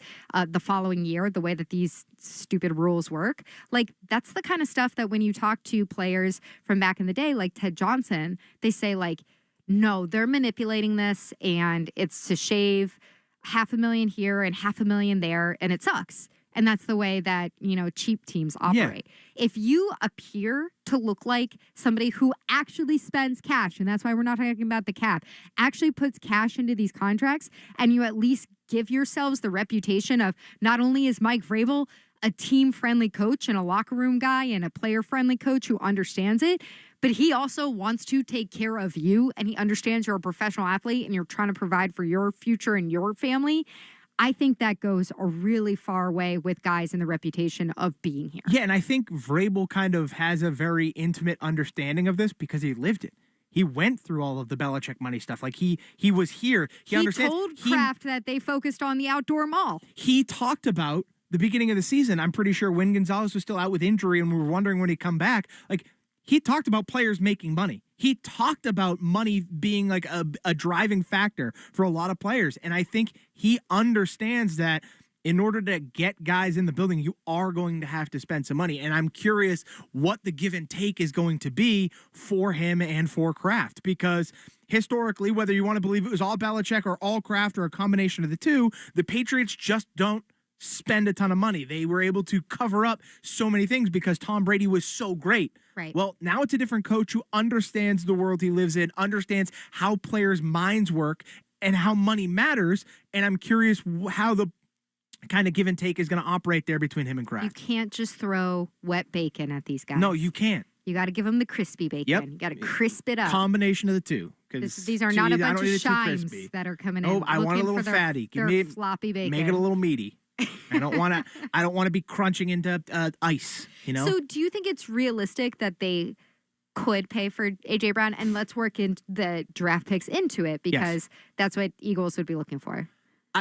the following year, the way that these stupid rules work, like, that's the kind of stuff that when you talk to players from back in the day, like Ted Johnson, they say, like, no, they're manipulating this and it's to shave $500,000 here and $500,000 there, and it sucks. And that's the way that, cheap teams operate. Yeah. If you appear to look like somebody who actually spends cash, and that's why we're not talking about the cap, actually puts cash into these contracts, and you at least give yourselves the reputation of not only is Mike Vrabel a team-friendly coach and a locker room guy and a player-friendly coach who understands it, but he also wants to take care of you, and he understands you're a professional athlete and you're trying to provide for your future and your family. I think that goes a really far way with guys in the reputation of being here. Yeah, and I think Vrabel kind of has a very intimate understanding of this because he lived it. He went through all of the Belichick money stuff. Like, he was here. He understands. Told Kraft that they focused on the outdoor mall. He talked about the beginning of the season. I'm pretty sure when Gonzalez was still out with injury and we were wondering when he'd come back, like, he talked about players making money. He talked about money being like a driving factor for a lot of players. And I think he understands that in order to get guys in the building, you are going to have to spend some money. And I'm curious what the give and take is going to be for him and for Kraft, because historically, whether you want to believe it was all Belichick or all Kraft or a combination of the two, the Patriots just don't spend a ton of money. They were able to cover up so many things because Tom Brady was so great. Right. Well, now it's a different coach who understands the world he lives in, understands how players' minds work and how money matters. And I'm curious how the kind of give and take is going to operate there between him and Kraft. You can't just throw wet bacon at these guys. No, you can't. You got to give them the crispy bacon. Yep. You got to crisp it up. Combination of the two. These are not a bunch of shimes that are coming in. Oh, I want a little fatty. Give me floppy bacon. Make it a little meaty. I don't want to be crunching into ice. So, do you think it's realistic that they could pay for AJ Brown? And let's work in the draft picks into it because that's what Eagles would be looking for.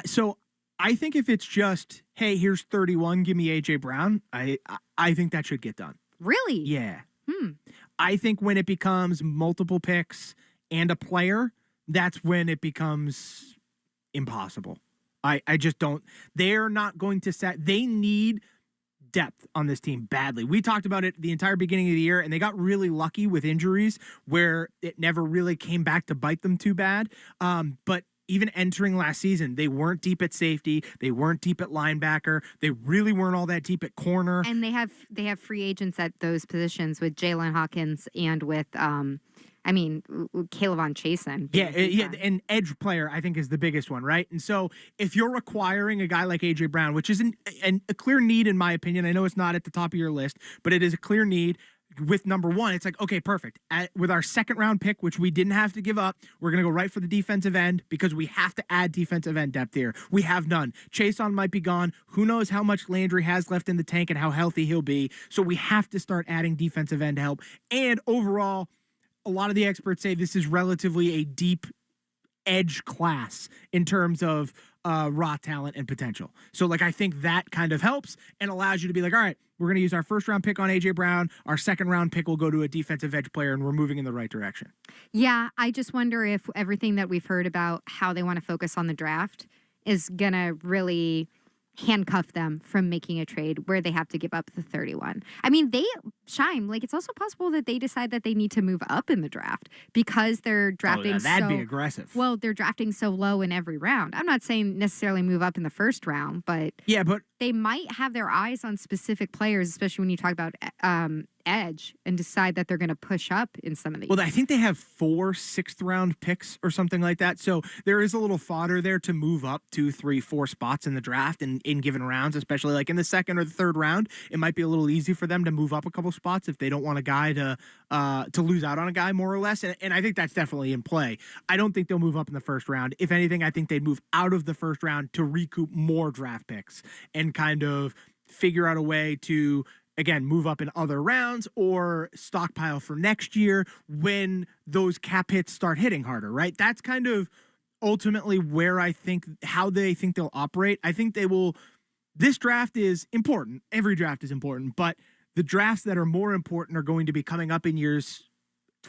So, I think if it's just, hey, here's 31, give me AJ Brown. I think that should get done. Really? Yeah. I think when it becomes multiple picks and a player, that's when it becomes impossible. I just don't. They're not going to set. They need depth on this team badly. We talked about it the entire beginning of the year, and they got really lucky with injuries where it never really came back to bite them too bad. But even entering last season, they weren't deep at safety. They weren't deep at linebacker. They really weren't all that deep at corner. And they have free agents at those positions with Jalen Hawkins and with Caleb Chasen. Yeah, an edge player I think is the biggest one, right? And so if you're requiring a guy like AJ Brown, which is a clear need in my opinion, I know it's not at the top of your list, but it is a clear need. With number one, it's like, okay, perfect. With our second round pick, which we didn't have to give up, we're going to go right for the defensive end because we have to add defensive end depth here. We have none. Chason might be gone. Who knows how much Landry has left in the tank and how healthy he'll be. So we have to start adding defensive end help. And overall, a lot of the experts say this is relatively a deep edge class in terms of raw talent and potential. So I think that kind of helps and allows you to be like, all right, we're going to use our first round pick on AJ Brown. Our second round pick will go to a defensive edge player and we're moving in the right direction. Yeah. I just wonder if everything that we've heard about how they want to focus on the draft is going to really handcuff them from making a trade where they have to give up the 31. I mean, it's also possible that they decide that they need to move up in the draft because they're drafting that'd be aggressive. Well, they're drafting so low in every round. I'm not saying necessarily move up in the first round, but they might have their eyes on specific players, especially when you talk about edge, and decide that they're going to push up in some of these. Well, I think they have 4 6th-round picks or something like that. So there is a little fodder there to move up 2, 3, 4 spots in the draft and in given rounds, especially in the second or the third round. It might be a little easy for them to move up a couple spots if they don't want a guy to lose out on a guy more or less. And I think that's definitely in play. I don't think they'll move up in the first round. If anything, I think they'd move out of the first round to recoup more draft picks and kind of figure out a way to, again, move up in other rounds or stockpile for next year when those cap hits start hitting harder, right? That's kind of ultimately where I think how they think they'll operate. I think they will. This draft is important. Every draft is important, but the drafts that are more important are going to be coming up in years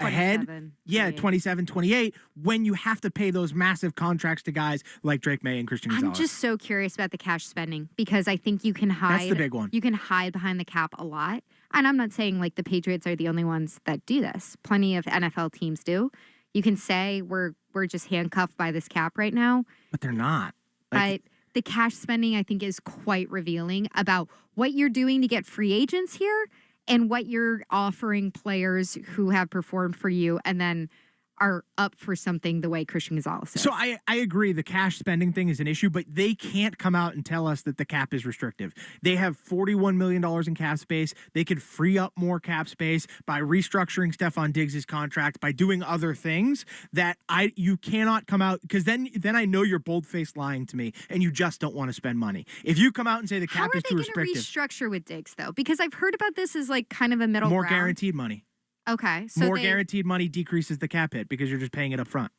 ahead. 27, 28, when you have to pay those massive contracts to guys like Drake May and Christian Gonzalez. I'm just so curious about the cash spending because I think you can hide. That's the big one. You can hide behind the cap a lot. And I'm not saying the Patriots are the only ones that do this. Plenty of NFL teams do. You can say we're just handcuffed by this cap right now. But they're not. But the cash spending, I think, is quite revealing about what you're doing to get free agents here and what you're offering players who have performed for you and then are up for something the way Christian Gonzalez is. So I agree the cash spending thing is an issue, but they can't come out and tell us that the cap is restrictive. They have $41 million in cap space. They could free up more cap space by restructuring Stephon Diggs' contract, by doing other things that you cannot come out, because then I know you're bold-faced lying to me and you just don't want to spend money. If you come out and say the cap is too restrictive. How are they going to restructure with Diggs, though? Because I've heard about this as kind of a middle ground. More guaranteed money. Okay. So more guaranteed money decreases the cap hit because you're just paying it up front.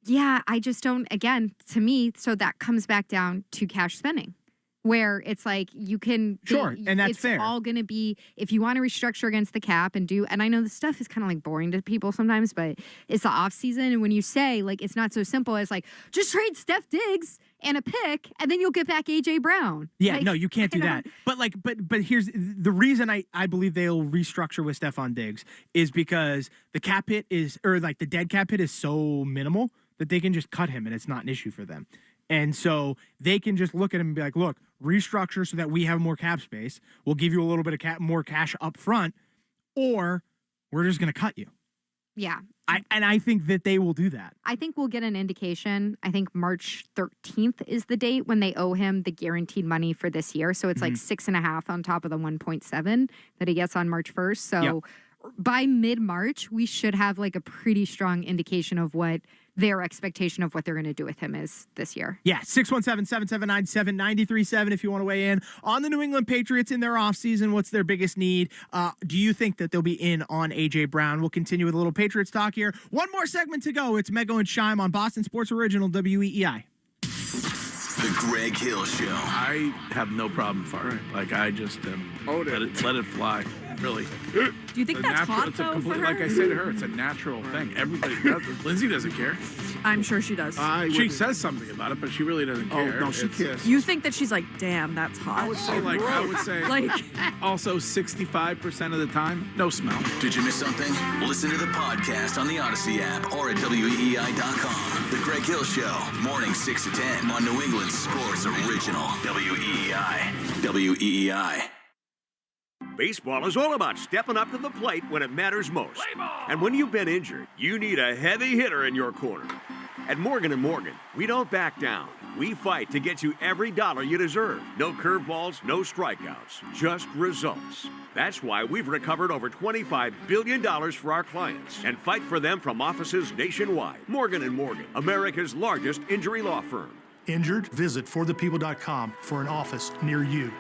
Yeah, I just don't, again, to me, so that comes back down to cash spending, where it's you can... Sure, and that's fair. It's all going to be, if you want to restructure against the cap and I know this stuff is kind of boring to people sometimes, but it's the off season, and when you say, it's not so simple as just trade Steph Diggs and a pick, and then you'll get back AJ Brown. Yeah, no, you can't do that. But here's the reason I believe they'll restructure with Stephon Diggs is because the cap hit is, or the dead cap hit is so minimal that they can just cut him and it's not an issue for them. And so they can just look at him and be like, look, restructure so that we have more cap space. We'll give you a little bit of more cash up front, or we're just going to cut you. Yeah. I think that they will do that. I think we'll get an indication. I think March 13th is the date when they owe him the guaranteed money for this year. So it's 6.5 on top of the 1.7 that he gets on March 1st. So by mid-March, we should have like a pretty strong indication of what their expectation of what they're going to do with him is this year. Yeah, 617-779-7937 if you want to weigh in on the New England Patriots in their offseason. What's their biggest need? Do you think that they'll be in on AJ Brown? We'll continue with a little Patriots talk here. One more segment to go. It's Mego and Shime on Boston Sports Original WEEI. The Greg Hill Show. I have no problem firing. Like, I just let it fly. Really. Do you think that's hot, it's though, for her? Like I say to her, it's a natural thing. Everybody does it. Lindsay doesn't care. I'm sure she does. She says something about it, but she really doesn't care. Oh, no, she cares. You think that she's like, damn, that's hot. I would say, also 65% of the time, no smell. Did you miss something? Listen to the podcast on the Odyssey app or at WEEI.com. The Greg Hill Show, morning 6 to 10 on New England Sports Original. WEEI. WEEI. Baseball is all about stepping up to the plate when it matters most. And when you've been injured, you need a heavy hitter in your corner. At Morgan & Morgan, we don't back down. We fight to get you every dollar you deserve. No curveballs, no strikeouts, just results. That's why we've recovered over $25 billion for our clients and fight for them from offices nationwide. Morgan & Morgan, America's largest injury law firm. Injured? Visit forthepeople.com for an office near you.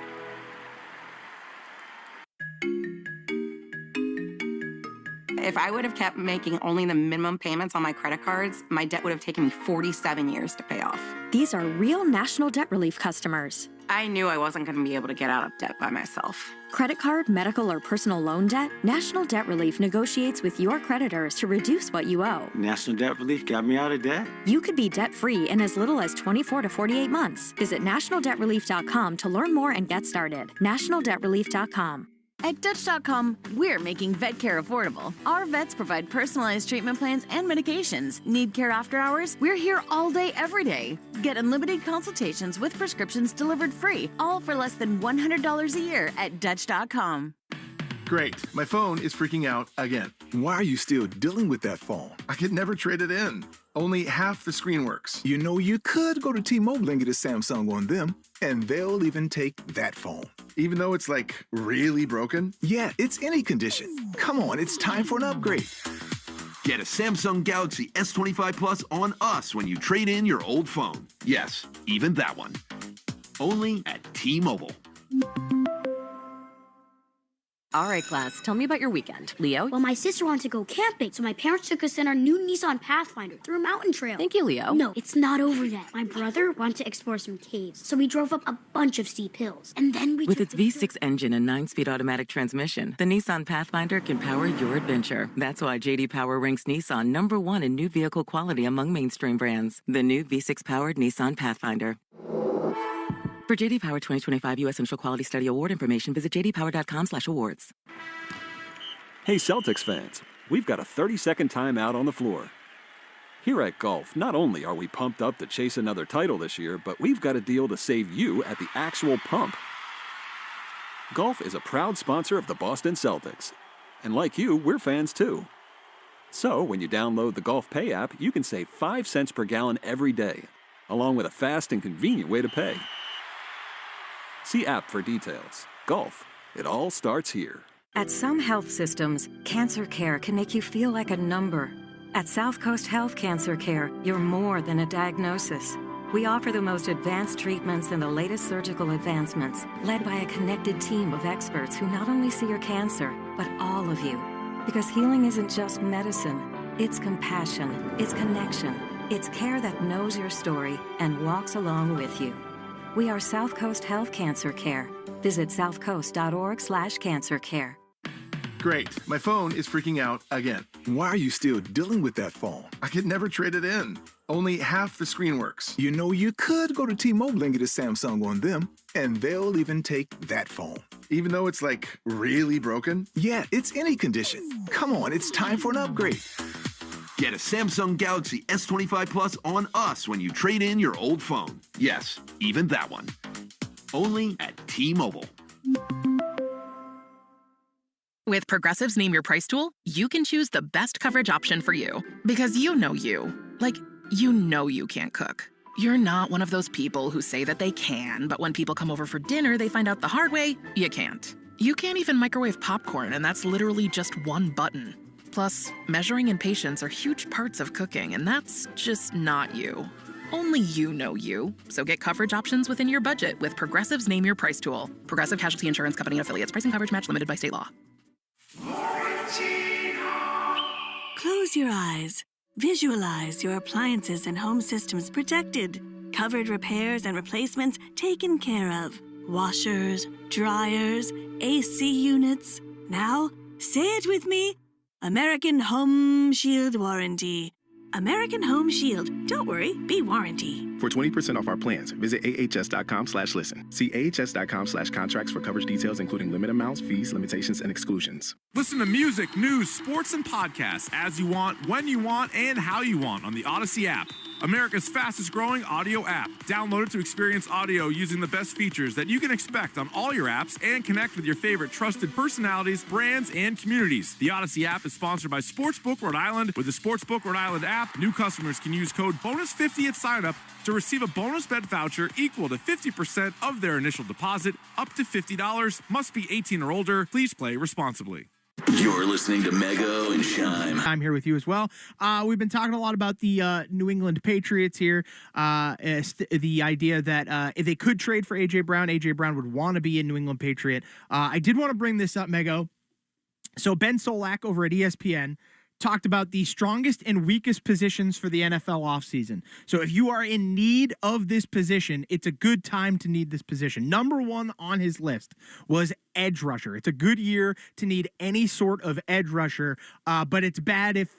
If I would have kept making only the minimum payments on my credit cards, my debt would have taken me 47 years to pay off. These are real National Debt Relief customers. I knew I wasn't going to be able to get out of debt by myself. Credit card, medical, or personal loan debt? National Debt Relief negotiates with your creditors to reduce what you owe. National Debt Relief got me out of debt. You could be debt-free in as little as 24 to 48 months. Visit nationaldebtrelief.com to learn more and get started. nationaldebtrelief.com. At Dutch.com, we're making vet care affordable. Our vets provide personalized treatment plans and medications. Need care after hours? We're here all day, every day. Get unlimited consultations with prescriptions delivered free, all for less than $100 a year at Dutch.com. Great. My phone is freaking out again. Why are you still dealing with that phone? I could never trade it in. Only half the screen works. You know, you could go to T-Mobile and get a Samsung on them, and they'll even take that phone. Even though it's like really broken? Yeah, it's any condition. Come on, it's time for an upgrade. Get a Samsung Galaxy S25 Plus on us when you trade in your old phone. Yes, even that one. Only at T-Mobile. All right, class, tell me about your weekend. Leo? Well, my sister wanted to go camping, so my parents took us in our new Nissan Pathfinder through a mountain trail. Thank you, Leo. No, it's not over yet. My brother wanted to explore some caves, so we drove up a bunch of steep hills. And then we With its V6 engine and 9-speed automatic transmission, the Nissan Pathfinder can power your adventure. That's why J.D. Power ranks Nissan #1 in new vehicle quality among mainstream brands. The new V6-powered Nissan Pathfinder. For J.D. Power 2025 U.S. Central Quality Study Award information, visit jdpower.com/awards. Hey, Celtics fans, we've got a 30-second timeout on the floor. Here at Golf, not only are we pumped up to chase another title this year, but we've got a deal to save you at the actual pump. Golf is a proud sponsor of the Boston Celtics. And like you, we're fans too. So when you download the Golf Pay app, you can save 5 cents per gallon every day, along with a fast and convenient way to pay. See app for details. Golf, it all starts here. At some health systems, cancer care can make you feel like a number. At South Coast Health Cancer Care, you're more than a diagnosis. We offer the most advanced treatments and the latest surgical advancements, led by a connected team of experts who not only see your cancer, but all of you. Because healing isn't just medicine, it's compassion, it's connection, it's care that knows your story and walks along with you. We are South Coast Health Cancer Care. Visit southcoast.org/cancercare. Great. My phone is freaking out again. Why are you still dealing with that phone? I could never trade it in. Only half the screen works. You know, you could go to T-Mobile and get a Samsung on them, and they'll even take that phone. Even though it's like really broken? Yeah, it's any condition. Come on, it's time for an upgrade. Get a Samsung Galaxy S25 Plus on us when you trade in your old phone. Yes, even that one. Only at T-Mobile. With Progressive's Name Your Price tool, you can choose the best coverage option for you. Because you know you. Like, you know you can't cook. You're not one of those people who say that they can, but when people come over for dinner, they find out the hard way, you can't. You can't even microwave popcorn, and that's literally just one button. Plus, measuring and patience are huge parts of cooking, and that's just not you. Only you know you. So get coverage options within your budget with Progressive's Name Your Price tool. Progressive Casualty Insurance Company and affiliates. Price and coverage match limited by state law. Close your eyes. Visualize your appliances and home systems protected. Covered repairs and replacements taken care of. Washers, dryers, AC units. Now, say it with me. American Home Shield Warranty. American Home Shield. Don't worry, be warranty. For 20% off our plans, visit ahs.com/listen. See ahs.com/contracts for coverage details, including limit amounts, fees, limitations, and exclusions. Listen to music, news, sports, and podcasts as you want, when you want, and how you want on the Odyssey app. America's fastest growing audio app. Download it to experience audio using the best features that you can expect on all your apps and connect with your favorite trusted personalities, brands, and communities. The Odyssey app is sponsored by Sportsbook Rhode Island. With the Sportsbook Rhode Island app, new customers can use code BONUS50 at sign-up to receive a bonus bet voucher equal to 50% of their initial deposit, up to $50. Must be 18 or older. Please play responsibly. You're listening to Mego and Shime. I'm here with you as well. We've been talking a lot about the New England Patriots here. The idea that if they could trade for AJ Brown would want to be a New England Patriot. I did want to bring this up, Mego. So Ben Solak over at ESPN talked about the strongest and weakest positions for the NFL offseason. So if you are in need of this position, it's a good time to need this position. Number one on his list was edge rusher. It's a good year to need any sort of edge rusher, but it's bad if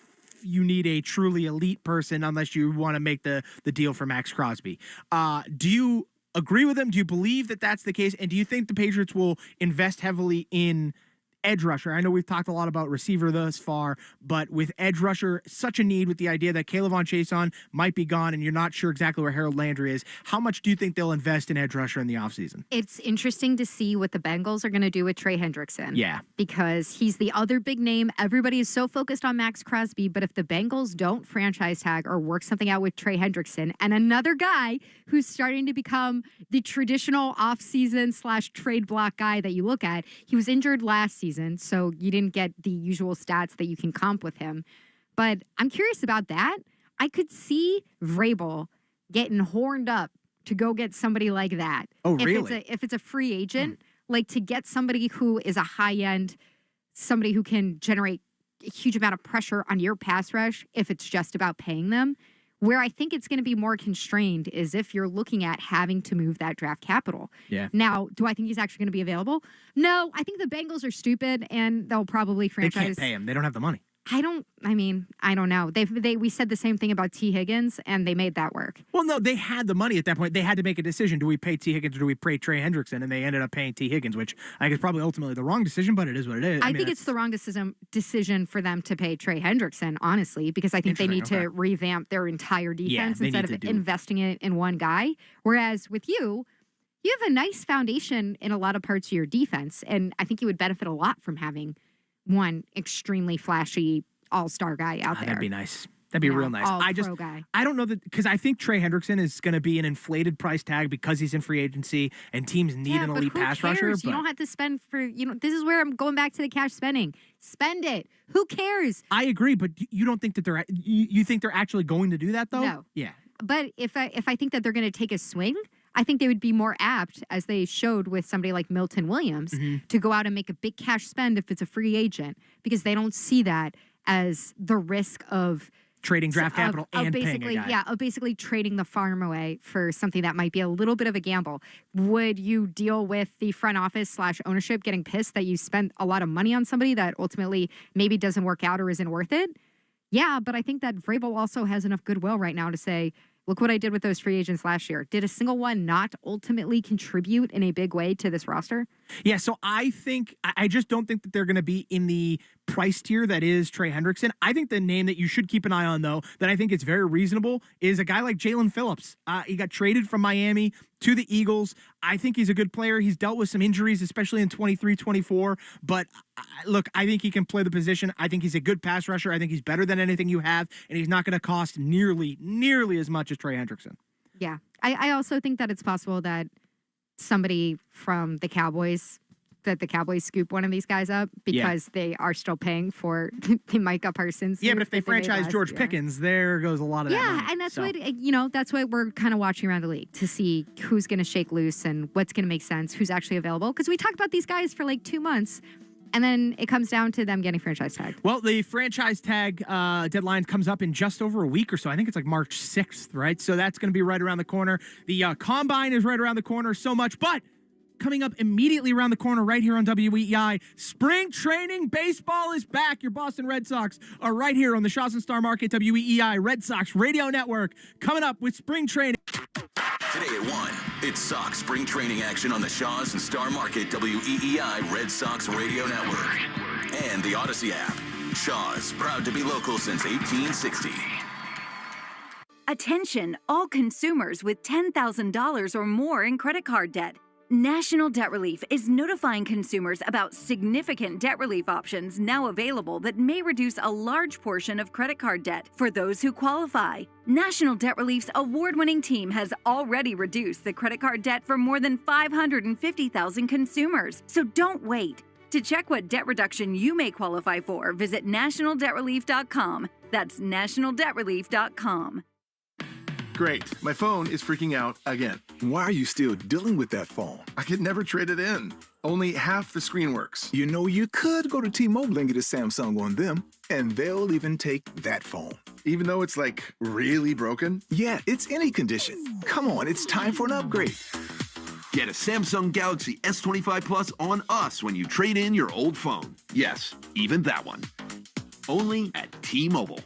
you need a truly elite person unless you want to make the deal for Max Crosby. Do you agree with him? Do you believe that that's the case? And do you think the Patriots will invest heavily in edge rusher? I know we've talked a lot about receiver thus far, but with edge rusher, such a need with the idea that Caleb Von Chason might be gone and you're not sure exactly where Harold Landry is. How much do you think they'll invest in edge rusher in the offseason? It's interesting to see what the Bengals are going to do with Trey Hendrickson. Yeah. Because he's the other big name. Everybody is so focused on Max Crosby, but if the Bengals don't franchise tag or work something out with Trey Hendrickson and another guy who's starting to become the traditional offseason / trade block guy that you look at, he was injured last season, so you didn't get the usual stats that you can comp with him. But I'm curious about that. I could see Vrabel getting horned up to go get somebody like that. Oh, really? If it's a free agent, like to get somebody who is a high-end, somebody who can generate a huge amount of pressure on your pass rush if it's just about paying them. Where I think it's going to be more constrained is if you're looking at having to move that draft capital. Yeah. Now, do I think he's actually going to be available? No, I think the Bengals are stupid and they'll probably franchise. They can't pay him. They don't have the money. I don't know. We said the same thing about T. Higgins, and they made that work. Well, no, they had the money at that point. They had to make a decision. Do we pay T. Higgins or do we pay Trey Hendrickson? And they ended up paying T. Higgins, which I think is probably ultimately the wrong decision, but it is what it is. I think it's the wrong decision for them to pay Trey Hendrickson, honestly, because I think they need to revamp their entire defense instead of investing it in one guy. Whereas with you have a nice foundation in a lot of parts of your defense, and I think you would benefit a lot from having one extremely flashy all-star guy out there. That'd be nice. That'd be real nice. I don't know that, because I think Trey Hendrickson is going to be an inflated price tag because he's in free agency and teams need an elite pass rusher. You don't have to spend this is where I'm going back to the cash spending. Spend it. Who cares? I agree, but you don't think that you think they're actually going to do that though? No. Yeah. But if I think that they're going to take a swing, I think they would be more apt, as they showed with somebody like Milton Williams, to go out and make a big cash spend if it's a free agent, because they don't see that as the risk of trading draft capital and paying a guy. Yeah, of basically trading the farm away for something that might be a little bit of a gamble. Would you deal with the front office / ownership getting pissed that you spent a lot of money on somebody that ultimately maybe doesn't work out or isn't worth it? Yeah, but I think that Vrabel also has enough goodwill right now to say, look what I did with those free agents last year. Did a single one not ultimately contribute in a big way to this roster? Yeah, so I just don't think that they're going to be in the price tier that is Trey Hendrickson. I think the name that you should keep an eye on, though, that I think is very reasonable, is a guy like Jalen Phillips. He got traded from Miami to the Eagles. I think he's a good player. He's dealt with some injuries, especially in 23-24. But look, I think he can play the position. I think he's a good pass rusher. I think he's better than anything you have, and he's not going to cost nearly as much as Trey Hendrickson. Yeah. I also think that it's possible that somebody from the Cowboys that the Cowboys scoop one of these guys up because they are still paying for the Micah Parsons. Yeah, but if they franchise George Pickens, there goes a lot of that money. And that's what we're kind of watching around the league to see who's going to shake loose and what's going to make sense, who's actually available. Because we talked about these guys for like 2 months, and then it comes down to them getting franchise tagged. Well, the franchise tag deadline comes up in just over a week or so. I think it's like March 6th, right? So that's going to be right around the corner. The Combine is right around the corner so much, but coming up immediately around the corner right here on WEEI, spring training baseball is back. Your Boston Red Sox are right here on the Shaws and Star Market WEEI Red Sox Radio Network, coming up with spring training. Today at 1, it's Sox spring training action on the Shaws and Star Market WEEI Red Sox Radio Network and the Odyssey app. Shaws, proud to be local since 1860. Attention, all consumers with $10,000 or more in credit card debt. National Debt Relief is notifying consumers about significant debt relief options now available that may reduce a large portion of credit card debt for those who qualify. National Debt Relief's award-winning team has already reduced the credit card debt for more than 550,000 consumers, so don't wait. To check what debt reduction you may qualify for, visit nationaldebtrelief.com. That's nationaldebtrelief.com. Great. My phone is freaking out again. Why are you still dealing with that phone? I could never trade it in. Only half the screen works. You know, you could go to T-Mobile and get a Samsung on them, and they'll even take that phone. Even though it's like really broken? Yeah, it's any condition. Come on, it's time for an upgrade. Get a Samsung Galaxy S25 Plus on us when you trade in your old phone. Yes, even that one. Only at T-Mobile.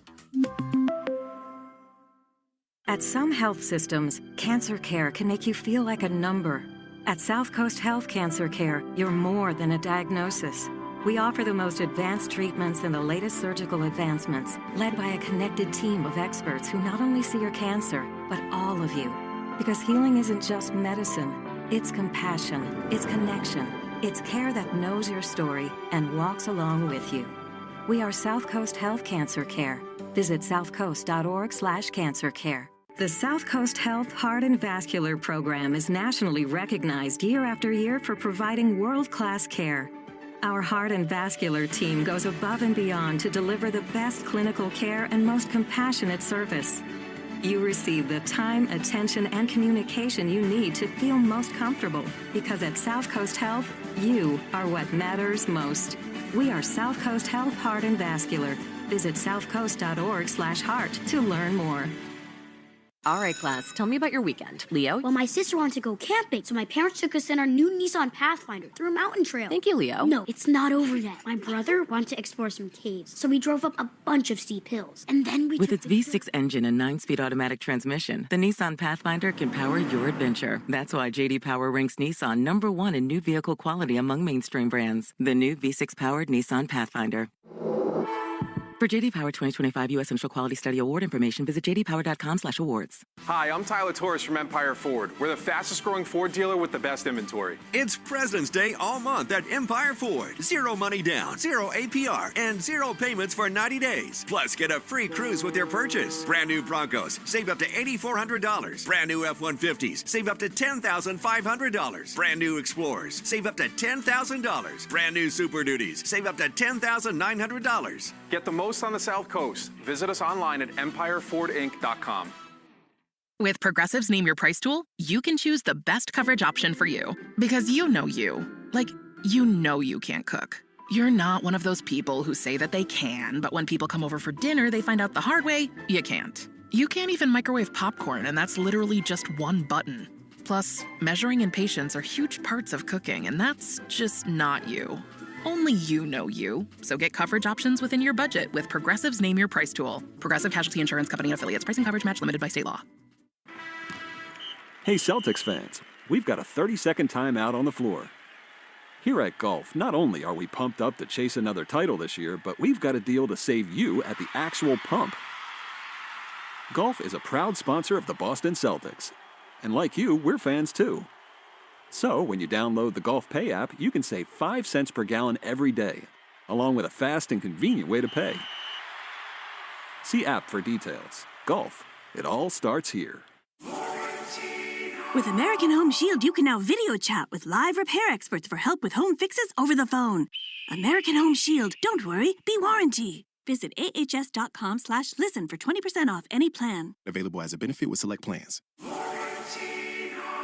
At some health systems, cancer care can make you feel like a number. At South Coast Health Cancer Care, you're more than a diagnosis. We offer the most advanced treatments and the latest surgical advancements, led by a connected team of experts who not only see your cancer, but all of you. Because healing isn't just medicine, it's compassion, it's connection, it's care that knows your story and walks along with you. We are South Coast Health Cancer Care. Visit southcoast.org/cancercare. The South Coast Health Heart and Vascular Program is nationally recognized year after year for providing world-class care. Our heart and vascular team goes above and beyond to deliver the best clinical care and most compassionate service. You receive the time, attention, and communication you need to feel most comfortable, because at South Coast Health, you are what matters most. We are South Coast Health Heart and Vascular. Visit southcoast.org/heart to learn more. All right, class, tell me about your weekend. Leo? Well, my sister wanted to go camping, so my parents took us in our new Nissan Pathfinder through a mountain trail. Thank you, Leo. No, it's not over yet. My brother wanted to explore some caves, so we drove up a bunch of steep hills. And then we With its V6 engine and 9-speed automatic transmission, the Nissan Pathfinder can power your adventure. That's why J.D. Power ranks Nissan #1 in new vehicle quality among mainstream brands. The new V6-powered Nissan Pathfinder. For J.D. Power 2025 U.S. Initial Quality Study Award information, visit jdpower.com/awards. Hi, I'm Tyler Torres from Empire Ford. We're the fastest growing Ford dealer with the best inventory. It's President's Day all month at Empire Ford. 0 money down, 0 APR, and 0 payments for 90 days. Plus, get a free cruise with your purchase. Brand new Broncos, save up to $8,400. Brand new F-150s, save up to $10,500. Brand new Explorers, save up to $10,000. Brand new Super Duties, save up to $10,900. Get the most on the South Coast. Visit us online at empirefordinc.com. With Progressive's Name Your Price tool, you can choose the best coverage option for you. Because you know you. Like, you know you can't cook. You're not one of those people who say that they can, but when people come over for dinner, they find out the hard way, you can't. You can't even microwave popcorn, and that's literally just one button. Plus, measuring and patience are huge parts of cooking, and that's just not you. Only you know you. So get coverage options within your budget with Progressive's Name Your Price tool. Progressive Casualty Insurance Company and Affiliates. Pricing coverage match limited by state law. Hey, Celtics fans, we've got a 30-second timeout on the floor. Here at Golf, not only are we pumped up to chase another title this year, but we've got a deal to save you at the actual pump. Golf is a proud sponsor of the Boston Celtics. And like you, we're fans too. So, when you download the Golf Pay app, you can save 5 cents per gallon every day, along with a fast and convenient way to pay. See app for details. Golf, it all starts here. With American Home Shield, you can now video chat with live repair experts for help with home fixes over the phone. American Home Shield. Don't worry, be warranty. Visit ahs.com/listen for 20% off any plan. Available as a benefit with select plans.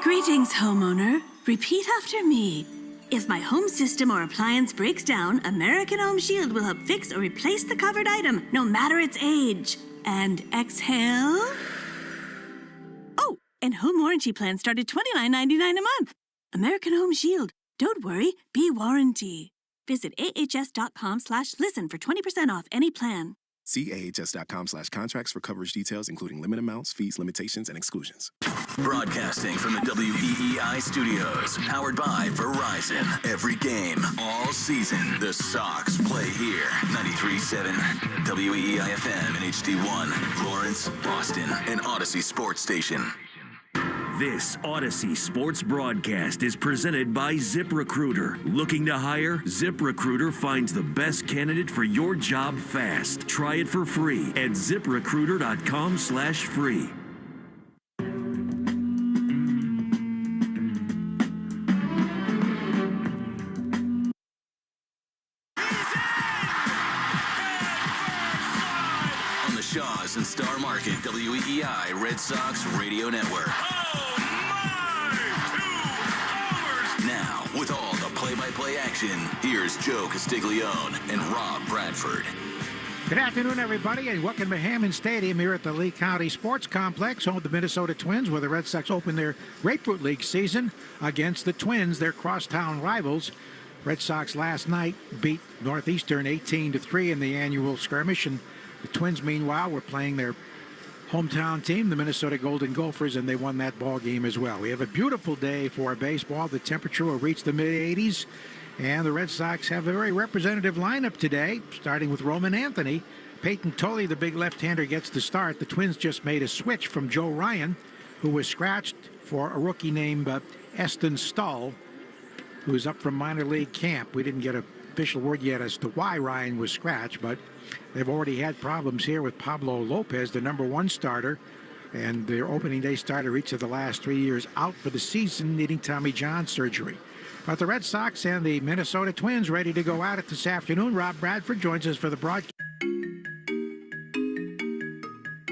Greetings, homeowner. Repeat after me. If my home system or appliance breaks down, American Home Shield will help fix or replace the covered item, no matter its age. And exhale. Oh, and home warranty plans start at $29.99 a month. American Home Shield. Don't worry, be warranty. Visit ahs.com/listen for 20% off any plan. See ahs.com/contracts for coverage details, including limit amounts, fees, limitations, and exclusions. Broadcasting from the WEEI studios, powered by Verizon. Every game, all season, the Sox play here. 93.7 WEEI FM and HD1, Lawrence, Boston, and Odyssey Sports Station. This Odyssey Sports broadcast is presented by ZipRecruiter. Looking to hire? ZipRecruiter finds the best candidate for your job fast. Try it for free at ZipRecruiter.com/free. On the Shaws and Star Market WEEI Red Sox Radio Network. Now, with all the play-by-play action, here's Joe Castiglione and Rob Bradford. Good afternoon, everybody, and welcome to Hammond Stadium here at the Lee County Sports Complex, home of the Minnesota Twins, where the Red Sox open their Grapefruit League season against the Twins, their crosstown rivals. Red Sox last night beat Northeastern 18-3 in the annual skirmish, and the Twins, meanwhile, were playing their hometown team, the Minnesota Golden Gophers, and they won that ball game as well. We have a beautiful day for baseball. The temperature will reach the mid-80s, and the Red Sox have a very representative lineup today, starting with Roman Anthony. Peyton Tolley, the big left-hander, gets the start. The Twins just made a switch from Joe Ryan, who was scratched, for a rookie named Eston Stahl, who's up from minor league camp. We didn't get an official word yet as to why Ryan was scratched, but they've already had problems here with Pablo Lopez, the #1 starter, and their opening day starter each of the last 3 years out for the season, needing Tommy John surgery. But the Red Sox and the Minnesota Twins ready to go at it this afternoon. Rob Bradford joins us for the broadcast.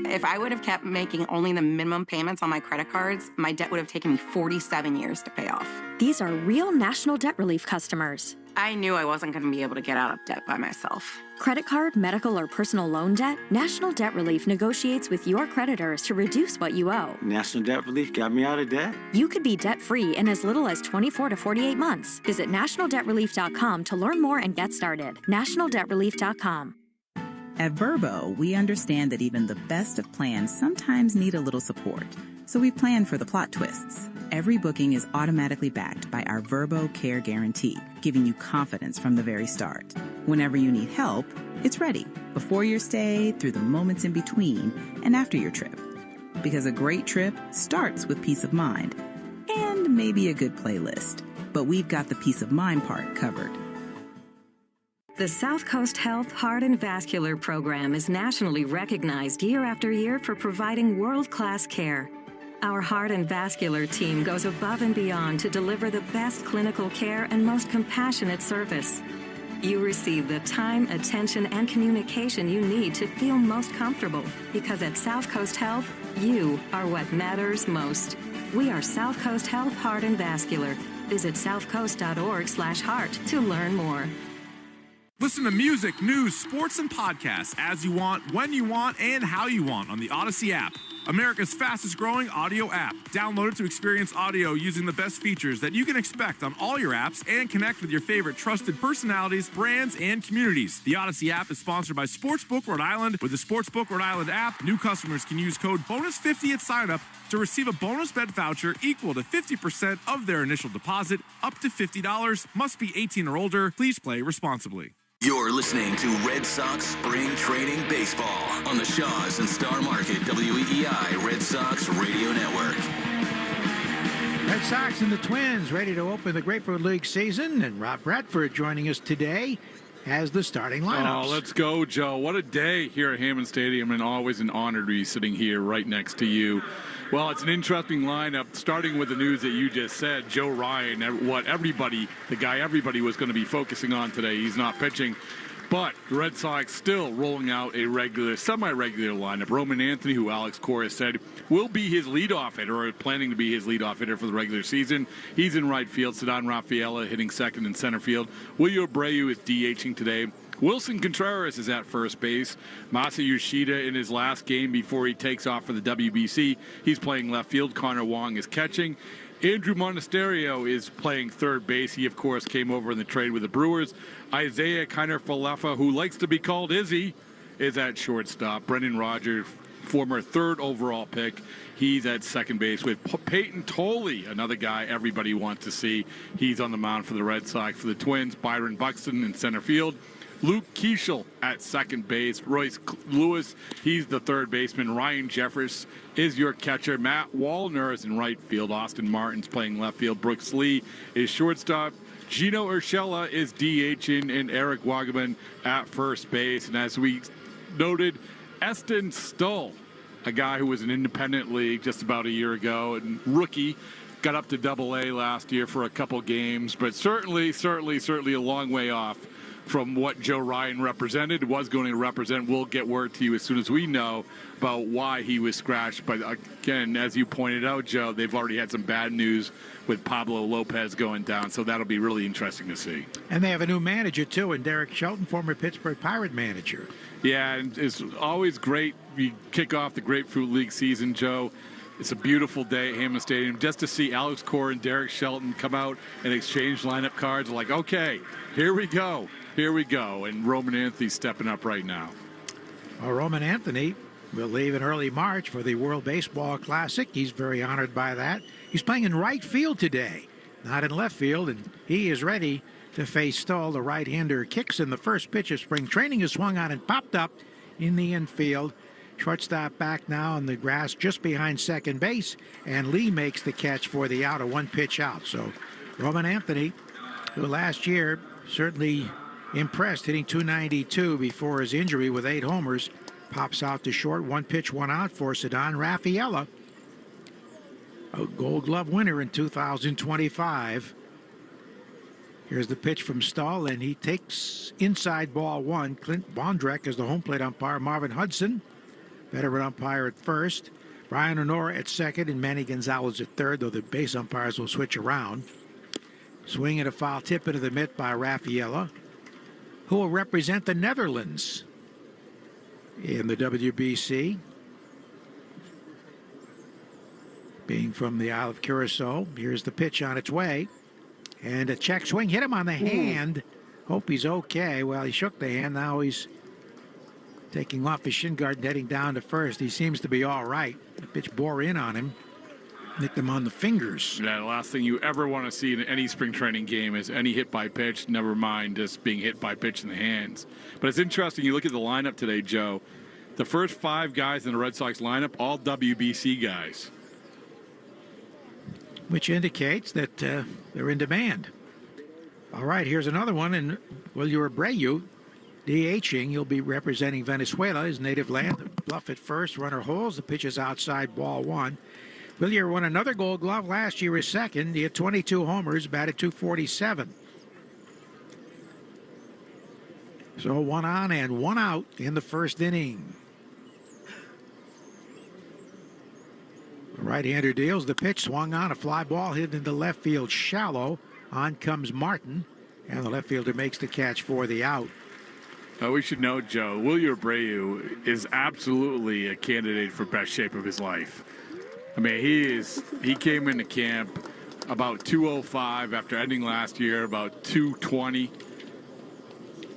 If I would have kept making only the minimum payments on my credit cards, my debt would have taken me 47 years to pay off. These are real National Debt Relief customers. I knew I wasn't going to be able to get out of debt by myself. Credit card, medical, or personal loan debt? National Debt Relief negotiates with your creditors to reduce what you owe. National Debt Relief got me out of debt. You could be debt-free in as little as 24 to 48 months. Visit nationaldebtrelief.com to learn more and get started. nationaldebtrelief.com. At Verbo, we understand that even the best of plans sometimes need a little support. So we plan for the plot twists. Every booking is automatically backed by our Verbo Care Guarantee, giving you confidence from the very start. Whenever you need help, it's ready. Before your stay, through the moments in between, and after your trip. Because a great trip starts with peace of mind. And maybe a good playlist. But we've got the peace of mind part covered. The South Coast Health Heart and Vascular Program is nationally recognized year after year for providing world-class care. Our heart and vascular team goes above and beyond to deliver the best clinical care and most compassionate service. You receive the time, attention, and communication you need to feel most comfortable, because at South Coast Health, you are what matters most. We are South Coast Health Heart and Vascular. Visit southcoast.org/heart to learn more. Listen to music, news, sports, and podcasts as you want, when you want, and how you want on the Odyssey app. America's fastest growing audio app. Download it to experience audio using the best features that you can expect on all your apps and connect with your favorite trusted personalities, brands, and communities. The Odyssey app is sponsored by Sportsbook Rhode Island. With the Sportsbook Rhode Island app, new customers can use code BONUS50 at sign-up to receive a bonus bet voucher equal to 50% of their initial deposit, up to $50. Must be 18 or older. Please play responsibly. You're listening to Red Sox Spring Training Baseball on the Shaws and Star Market WEEI Red Sox Radio Network. Red Sox and the Twins ready to open the Grapefruit League season, and Rob Bradford joining us today. as the starting lineups. Oh, let's go, Joe. What a day here at Hammond Stadium, and always an honor to be sitting here right next to you. Well, it's an interesting lineup, starting with the news that you just said. Joe Ryan, the guy everybody was going to be focusing on today, he's not pitching. But the Red Sox still rolling out a semi-regular lineup. Roman Anthony, who Alex Cora said will be his leadoff hitter, or planning to be his leadoff hitter for the regular season. He's in right field. Ceddanne Rafaela hitting second and center field. William Abreu is DHing today. Wilson Contreras is at first base. Masa Yoshida in his last game before he takes off for the WBC. He's playing left field. Connor Wong is catching. Andrew Monasterio is playing third base. He, of course, came over in the trade with the Brewers. Isaiah Kiner-Falefa, who likes to be called Izzy, is at shortstop. Brendan Rodgers, former third overall pick, he's at second base with Peyton Tolley, another guy everybody wants to see. He's on the mound for the Red Sox. For the Twins, Byron Buxton in center field. Luke Keeschel at second base. Royce Lewis, he's the third baseman. Ryan Jeffers is your catcher. Matt Wallner is in right field. Austin Martin's playing left field. Brooks Lee is shortstop. Gino Urshela is DHing, and Eric Wagaman at first base. And as we noted, Eston Stull, a guy who was in independent league just about a year ago, and rookie, got up to Double-A last year for a couple games, but certainly a long way off from what Joe Ryan was going to represent. We'll get word to you as soon as we know about why he was scratched. But again, as you pointed out, Joe, they've already had some bad news with Pablo Lopez going down, so that'll be really interesting to see. And they have a new manager, too, and Derek Shelton, former Pittsburgh Pirate manager. Yeah, and it's always great. We kick off the Grapefruit League season, Joe. It's a beautiful day at Hammond Stadium just to see Alex Cora and Derek Shelton come out and exchange lineup cards. Like, okay, here we go. And Roman Anthony stepping up right now. Well, Roman Anthony will leave in early March for the World Baseball Classic. He's very honored by that. He's playing in right field today, not in left field, and he is ready to face Stull. The right-hander kicks in the first pitch of spring training is swung on and popped up in the infield. Shortstop back now in the grass just behind second base, and Lee makes the catch for the out, a one-pitch out. So Roman Anthony, who last year certainly impressed, hitting .292 before his injury with 8 homers, pops out to short. One pitch, one out for Ceddanne Rafaela, a Gold Glove winner in 2025. Here's the pitch from Stull, and he takes inside ball one. Clint Bondrek is the home plate umpire. Marvin Hudson, veteran umpire, at first. Brian Honora at second, and Manny Gonzalez at third, though the base umpires will switch around. Swing and a foul tip into the mitt by Rafaela, who will represent the Netherlands in the WBC. Being from the Isle of Curacao, here's the pitch on its way. And a check swing, hit him on the hand. Hope he's okay. Well, he shook the hand. Now he's taking off his shin guard and heading down to first. He seems to be all right. The pitch bore in on him. Nicked him on the fingers. Yeah, the last thing you ever want to see in any spring training game is any hit by pitch, never mind just being hit by pitch in the hands. But it's interesting, you look at the lineup today, Joe. The first 5 guys in the Red Sox lineup, all WBC guys. Which indicates that they're in demand. All right, here's another one, and William Abreu, DHing. He'll be representing Venezuela, his native land. Bluff at first, runner holds. The pitch is outside, ball one. Willier won another Gold Glove last year, his second. He had 22 homers, batted .247. So 1 on and 1 out in the first inning. The right-hander deals the pitch, swung on, a fly ball hit into left field shallow. On comes Martin, and the left fielder makes the catch for the out. We should know, Joe, William Abreu is absolutely a candidate for best shape of his life. I mean, he came into camp about 205 after ending last year, about 220.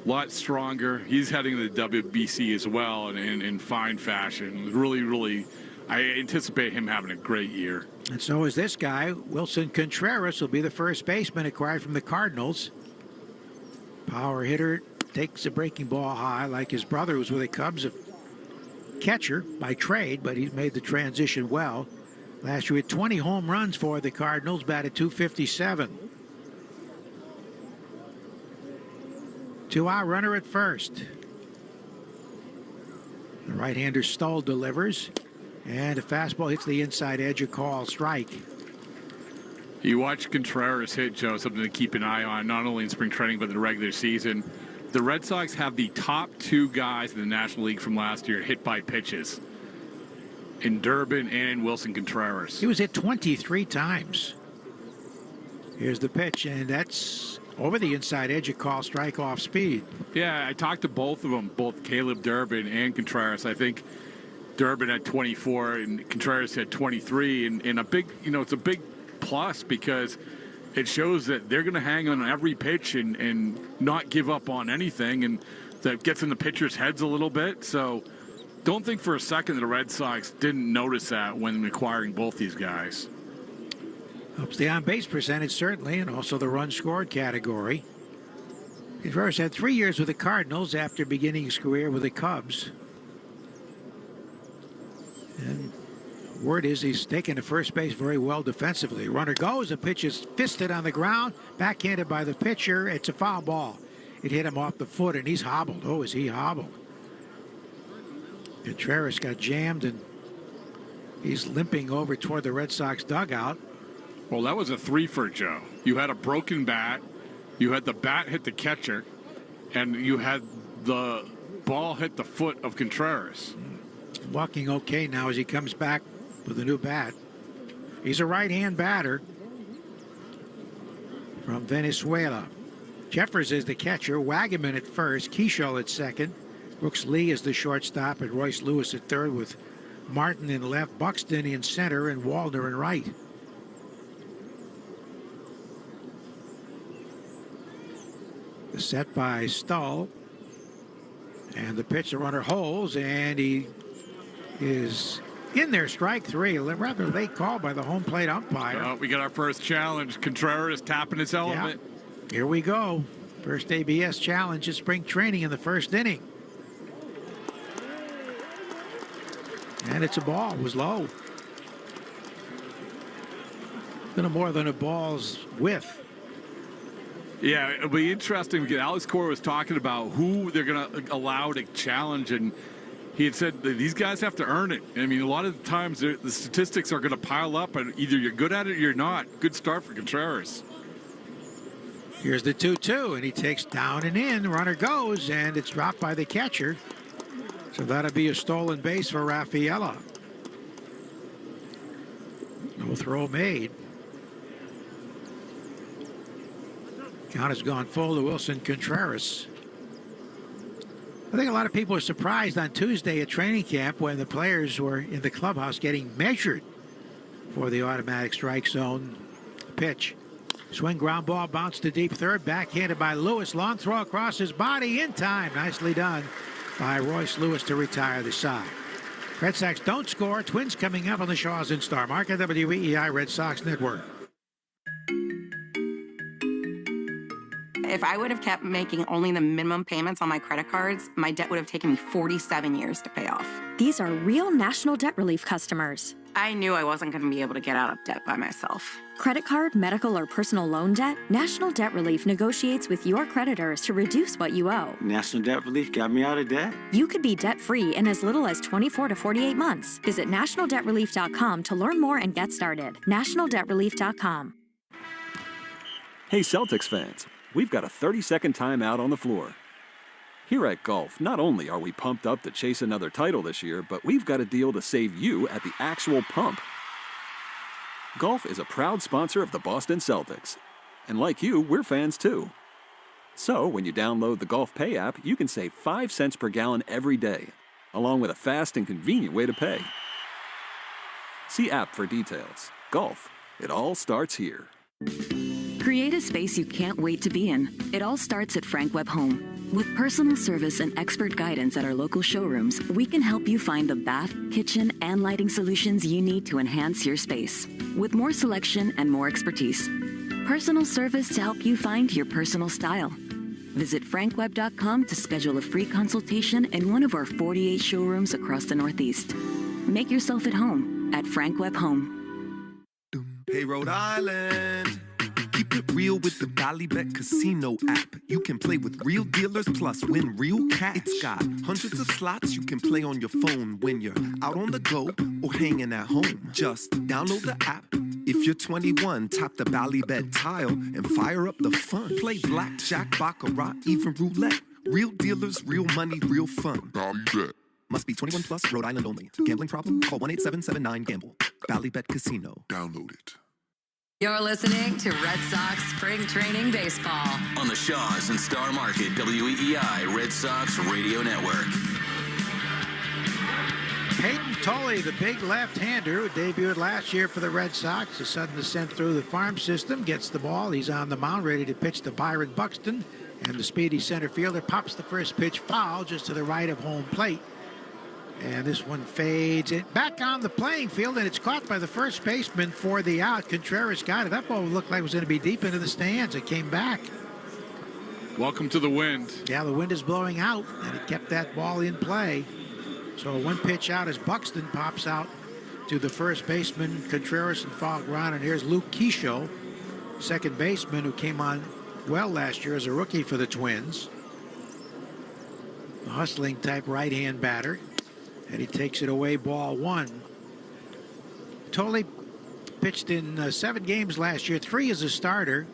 A lot stronger. He's heading to the WBC as well in fine fashion. Really, I anticipate him having a great year. And so is this guy. Wilson Contreras will be the first baseman acquired from the Cardinals. Power hitter, takes a breaking ball high like his brother, who was with the Cubs, a catcher by trade, but he's made the transition well. Last year, 20 home runs for the Cardinals, batted .257. 2-out runner at first. The right-hander Stoll delivers, and a fastball hits the inside edge, a call strike. You watch Contreras hit, Joe, something to keep an eye on, not only in spring training but in the regular season. The Red Sox have the top 2 guys in the National League from last year hit by pitches, in Durbin and in Wilson Contreras. He was hit 23 times. Here's the pitch, and that's over the inside edge, a call strike off speed. Yeah, I talked to both of them, both Caleb Durbin and Contreras. I think Durbin had 24 and Contreras had 23, and a big, it's a big plus because it shows that they're going to hang on every pitch and not give up on anything, and that gets in the pitchers' heads a little bit. So don't think for a second that the Red Sox didn't notice that when acquiring both these guys. Helps the on-base percentage, certainly, and also the run scored category. Contreras had 3 years with the Cardinals after beginning his career with the Cubs. And word is he's taken to first base very well defensively. Runner goes, the pitch is fisted on the ground, backhanded by the pitcher. It's a foul ball. It hit him off the foot, and he's hobbled. Oh, is he hobbled? Contreras got jammed, and he's limping over toward the Red Sox dugout. Well, that was a 3 for Joe. You had a broken bat, you had the bat hit the catcher, and you had the ball hit the foot of Contreras. Walking okay now as he comes back with a new bat. He's a right-hand batter from Venezuela. Jeffers is the catcher, Wagaman at first, Keishel at second, Brooks Lee is the shortstop, and Royce Lewis at third with Martin in left, Buxton in center, and Waldner in right. The set by Stoll, and the pitch, the runner holds, and he is in there, strike 3. Rather late call by the home plate umpire. We got our first challenge. Contreras tapping his element. Yeah. Here we go. First ABS challenge at spring training in the first inning. And it's a ball. It was low. Little more than a ball's width. Yeah, it'll be interesting because Alex Cora was talking about who they're going to allow to challenge, and he had said that these guys have to earn it. I mean, a lot of the times the statistics are going to pile up, and either you're good at it or you're not. Good start for Contreras. Here's the 2-2, and he takes down and in. Runner goes, and it's dropped by the catcher. So that'll be a stolen base for Raffaella. No throw made. Count has gone full to Wilson Contreras. I think a lot of people are surprised on Tuesday at training camp when the players were in the clubhouse getting measured for the automatic strike zone pitch. Swing, ground ball, bounce to deep third, backhanded by Lewis. Long throw across his body in time. Nicely done by Royce Lewis to retire the side. Red Sox don't score. Twins coming up on the Shaws and Star Market, WEEI Red Sox Network. If I would have kept making only the minimum payments on my credit cards, my debt would have taken me 47 years to pay off. These are real National Debt Relief customers. I knew I wasn't going to be able to get out of debt by myself. Credit card, medical, or personal loan debt? National Debt Relief negotiates with your creditors to reduce what you owe. National Debt Relief got me out of debt. You could be debt-free in as little as 24 to 48 months. Visit nationaldebtrelief.com to learn more and get started. nationaldebtrelief.com. Hey, Celtics fans, we've got a 30-second timeout on the floor. Here at Golf, not only are we pumped up to chase another title this year, but we've got a deal to save you at the actual pump. Golf is a proud sponsor of the Boston Celtics. And like you, we're fans too. So when you download the Golf Pay app, you can save 5 cents per gallon every day, along with a fast and convenient way to pay. See app for details. Golf, it all starts here. Create a space you can't wait to be in. It all starts at Frank Webb Home. With personal service and expert guidance at our local showrooms, we can help you find the bath, kitchen, and lighting solutions you need to enhance your space. With more selection and more expertise. Personal service to help you find your personal style. Visit frankwebb.com to schedule a free consultation in one of our 48 showrooms across the Northeast. Make yourself at home at Frank Webb Home. Hey, Rhode Island. Keep it real with the Ballybet Casino app. You can play with real dealers plus win real cash. It's got hundreds of slots you can play on your phone when you're out on the go or hanging at home. Just download the app. If you're 21, tap the Ballybet tile and fire up the fun. Play blackjack, baccarat, even roulette. Real dealers, real money, real fun. Ballybet. Must be 21 plus, Rhode Island only. Gambling problem? Call 1-877-9-GAMBLE. Ballybet Casino. Download it. You're listening to Red Sox Spring Training Baseball on the Shaws and Star Market WEEI Red Sox Radio Network. Peyton Tolley, the big left-hander who debuted last year for the Red Sox, a sudden descent through the farm system, gets the ball. He's on the mound, ready to pitch to Byron Buxton, and the speedy center fielder pops the first pitch foul just to the right of home plate. And this one fades it back on the playing field, and it's caught by the first baseman for the out. Contreras got it. That ball looked like it was going to be deep into the stands. It came back. Welcome to the wind. Yeah, the wind is blowing out, and it kept that ball in play. So one pitch out as Buxton pops out to the first baseman, Contreras and foul ground. And here's Luke Keisho, second baseman, who came on well last year as a rookie for the Twins. A hustling type right-hand batter. And he takes it away, ball one. Tolley pitched in 7 games last year, 3 as a starter.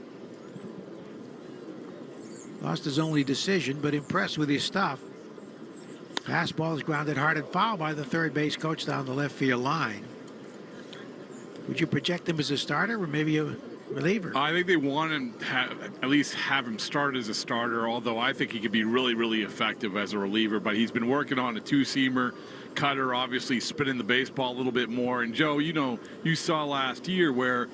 Lost his only decision, but impressed with his stuff. Fastball is grounded hard and foul by the third base coach down the left field line. Would you project him as a starter or maybe a reliever? I think they want him to at least have him start as a starter, although I think he could be really, really effective as a reliever. But he's been working on a two-seamer. Cutter, obviously spinning the baseball a little bit more. And Joe, you saw last year where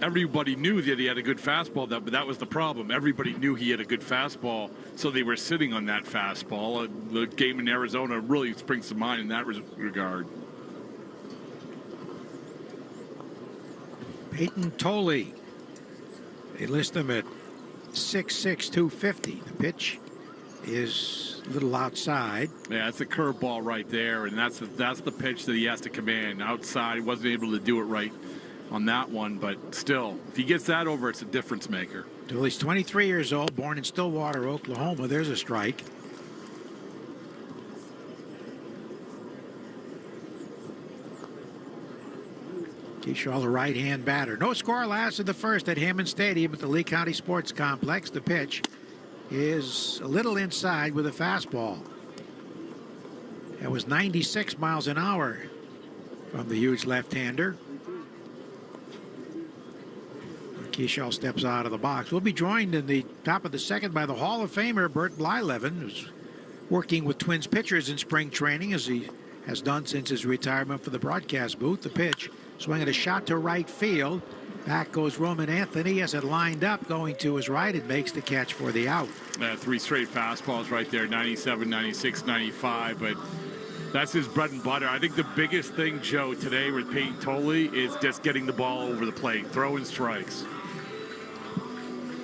everybody knew that he had a good fastball, but that was the problem. Everybody knew he had a good fastball, so they were sitting on that fastball. The game in Arizona really springs to mind in that regard. Peyton Tolley. They list him at 6'6", 250. The pitch is a little outside. Yeah, it's a curveball right there, and that's the pitch that he has to command. Outside, he wasn't able to do it right on that one, but still, if he gets that over, it's a difference maker. He's 23 years old, born in Stillwater, Oklahoma. There's a strike. Keyshaw, the right-hand batter. No score last of the first at Hammond Stadium at the Lee County Sports Complex. The pitch is a little inside with a fastball. That was 96 miles an hour from the huge left-hander. Keyshaw steps out of the box. We'll be joined in the top of the second by the Hall of Famer Bert Blyleven, who's working with Twins pitchers in spring training, as he has done since his retirement for the broadcast booth. The pitch, swinging a shot to right field. Back goes Roman Anthony as it lined up, going to his right. It makes the catch for the out. 3 straight fastballs right there, 97, 96, 95, but that's his bread and butter. I think the biggest thing, Joe, today with Peyton Tolley is just getting the ball over the plate, throwing strikes.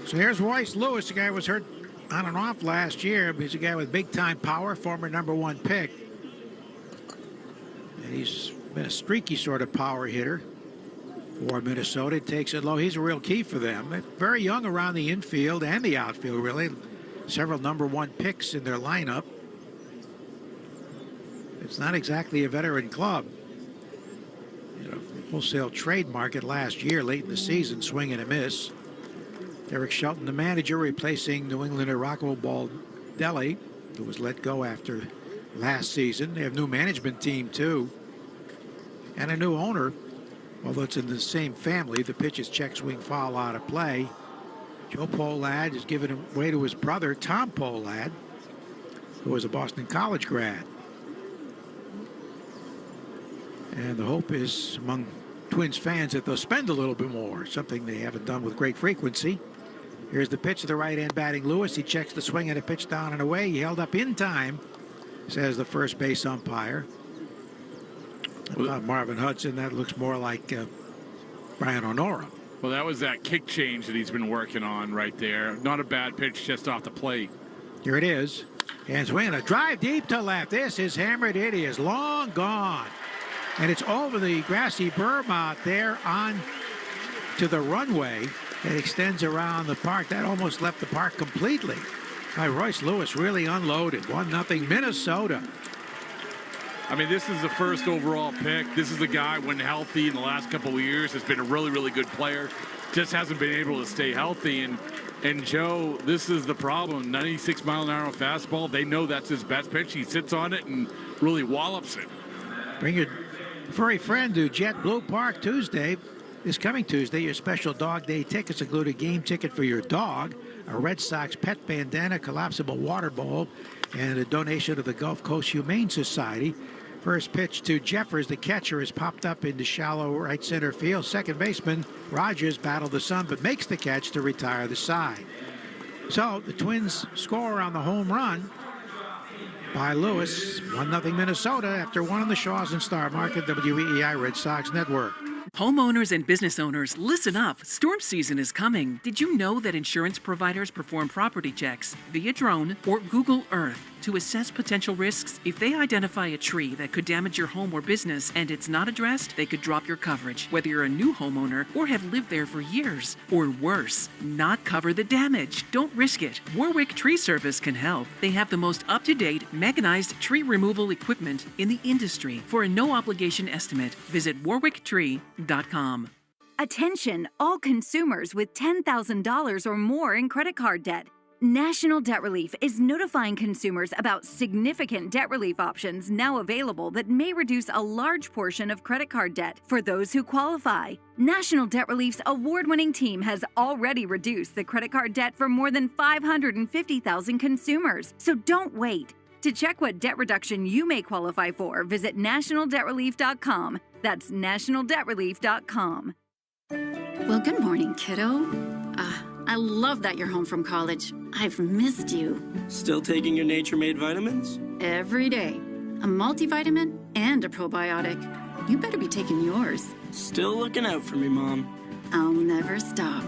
So here's Royce Lewis, the guy who was hurt on and off last year. He's a guy with big-time power, former #1 pick. And he's been a streaky sort of power hitter for Minnesota. It takes it low. He's a real key for them. They're very young around the infield and the outfield, really. Several #1 picks in their lineup. It's not exactly a veteran club. Wholesale trade market last year, late in the season, swing and a miss. Derek Shelton, the manager, replacing New Englander Rocco Baldelli, who was let go after last season. They have a new management team, too, and a new owner. Although it's in the same family, the pitch is check swing foul out of play. Joe Pohlad is giving away to his brother, Tom Pohlad, who was a Boston College grad. And the hope is among Twins fans that they'll spend a little bit more, something they haven't done with great frequency. Here's the pitch to the right-hand batting Lewis. He checks the swing and a pitch down and away. He held up in time, says the first base umpire. Marvin Hudson, that looks more like Brian Honora. Well, that was that kick change that he's been working on right there. Not a bad pitch just off the plate. Here it is. And swinging a drive deep to left. This is hammered. It is long gone. And it's over the grassy berm out there on to the runway. It extends around the park. That almost left the park completely. Royce Lewis really unloaded. 1-0 Minnesota. I mean, this is the first overall pick. This is the guy, when healthy in the last couple of years, has been a really, really good player. Just hasn't been able to stay healthy. And Joe, this is the problem. 96-mile-an-hour fastball. They know that's his best pitch. He sits on it and really wallops it. Bring your furry friend to JetBlue Park Tuesday. This coming Tuesday, your special Dog Day tickets include a game ticket for your dog, a Red Sox pet bandana, collapsible water bowl, and a donation to the Gulf Coast Humane Society. First pitch to Jeffers, the catcher, is popped up into shallow right center field. Second baseman Rogers battled the sun but makes the catch to retire the side. So the Twins score on the home run by Lewis. 1-0 Minnesota after one on the Shaws and Star Market, WEEI Red Sox Network. Homeowners and business owners, listen up. Storm season is coming. Did you know that insurance providers perform property checks via drone or Google Earth to assess potential risks? If they identify a tree that could damage your home or business and it's not addressed, they could drop your coverage, whether you're a new homeowner or have lived there for years. Or worse, not cover the damage. Don't risk it. Warwick Tree Service can help. They have the most up-to-date mechanized tree removal equipment in the industry. For a no-obligation estimate, visit warwicktree.com. Attention, all consumers with $10,000 or more in credit card debt. National Debt Relief is notifying consumers about significant debt relief options now available that may reduce a large portion of credit card debt for those who qualify. National Debt Relief's award-winning team has already reduced the credit card debt for more than 550,000 consumers. So don't wait. To check what debt reduction you may qualify for, visit nationaldebtrelief.com. That's nationaldebtrelief.com. Well, good morning, kiddo. I love that you're home from college. I've missed you. Still taking your Nature-Made vitamins? Every day. A multivitamin and a probiotic. You better be taking yours. Still looking out for me, Mom. I'll never stop.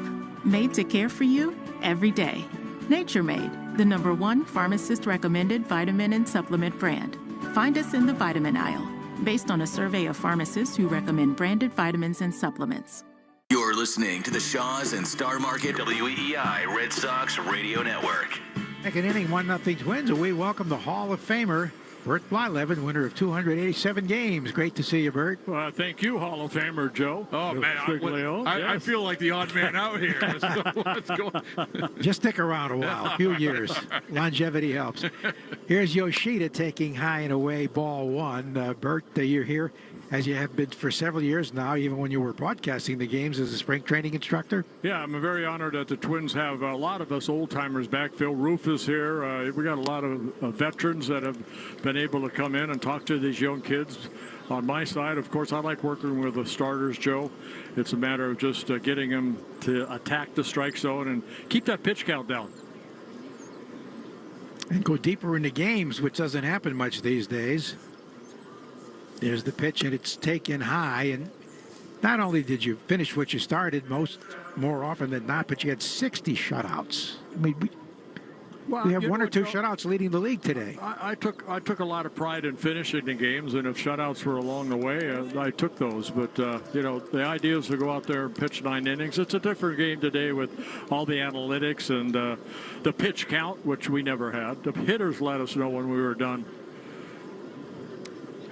Made to care for you every day. Nature-Made, the #1 pharmacist-recommended vitamin and supplement brand. Find us in the vitamin aisle, based on a survey of pharmacists who recommend branded vitamins and supplements. You're listening to the Shaws and Star Market WEEI Red Sox Radio Network. Second inning, 1-0 Twins, and we welcome the Hall of Famer, Bert Blyleven, winner of 287 games. Great to see you, Bert. Well, thank you, Hall of Famer Joe. Oh, man, I feel like the odd man out here. Let's go. Just stick around a while, a few years. Longevity helps. Here's Yoshida taking high and away ball one. Bert, you're here, as you have been for several years now, even when you were broadcasting the games as a spring training instructor. Yeah, I'm very honored that the Twins have a lot of us old-timers back. Phil Roof is here. We got a lot of veterans that have been able to come in and talk to these young kids. On my side, of course, I like working with the starters, Joe. It's a matter of just getting them to attack the strike zone and keep that pitch count down. And go deeper into games, which doesn't happen much these days. There's the pitch, and it's taken high. And not only did you finish what you started more often than not, but you had 60 shutouts. I mean, we have one or two shutouts leading the league today. I took a lot of pride in finishing the games, and if shutouts were along the way, I took those. But the idea is to go out there and pitch 9 innings. It's a different game today with all the analytics and the pitch count, which we never had. The hitters let us know when we were done.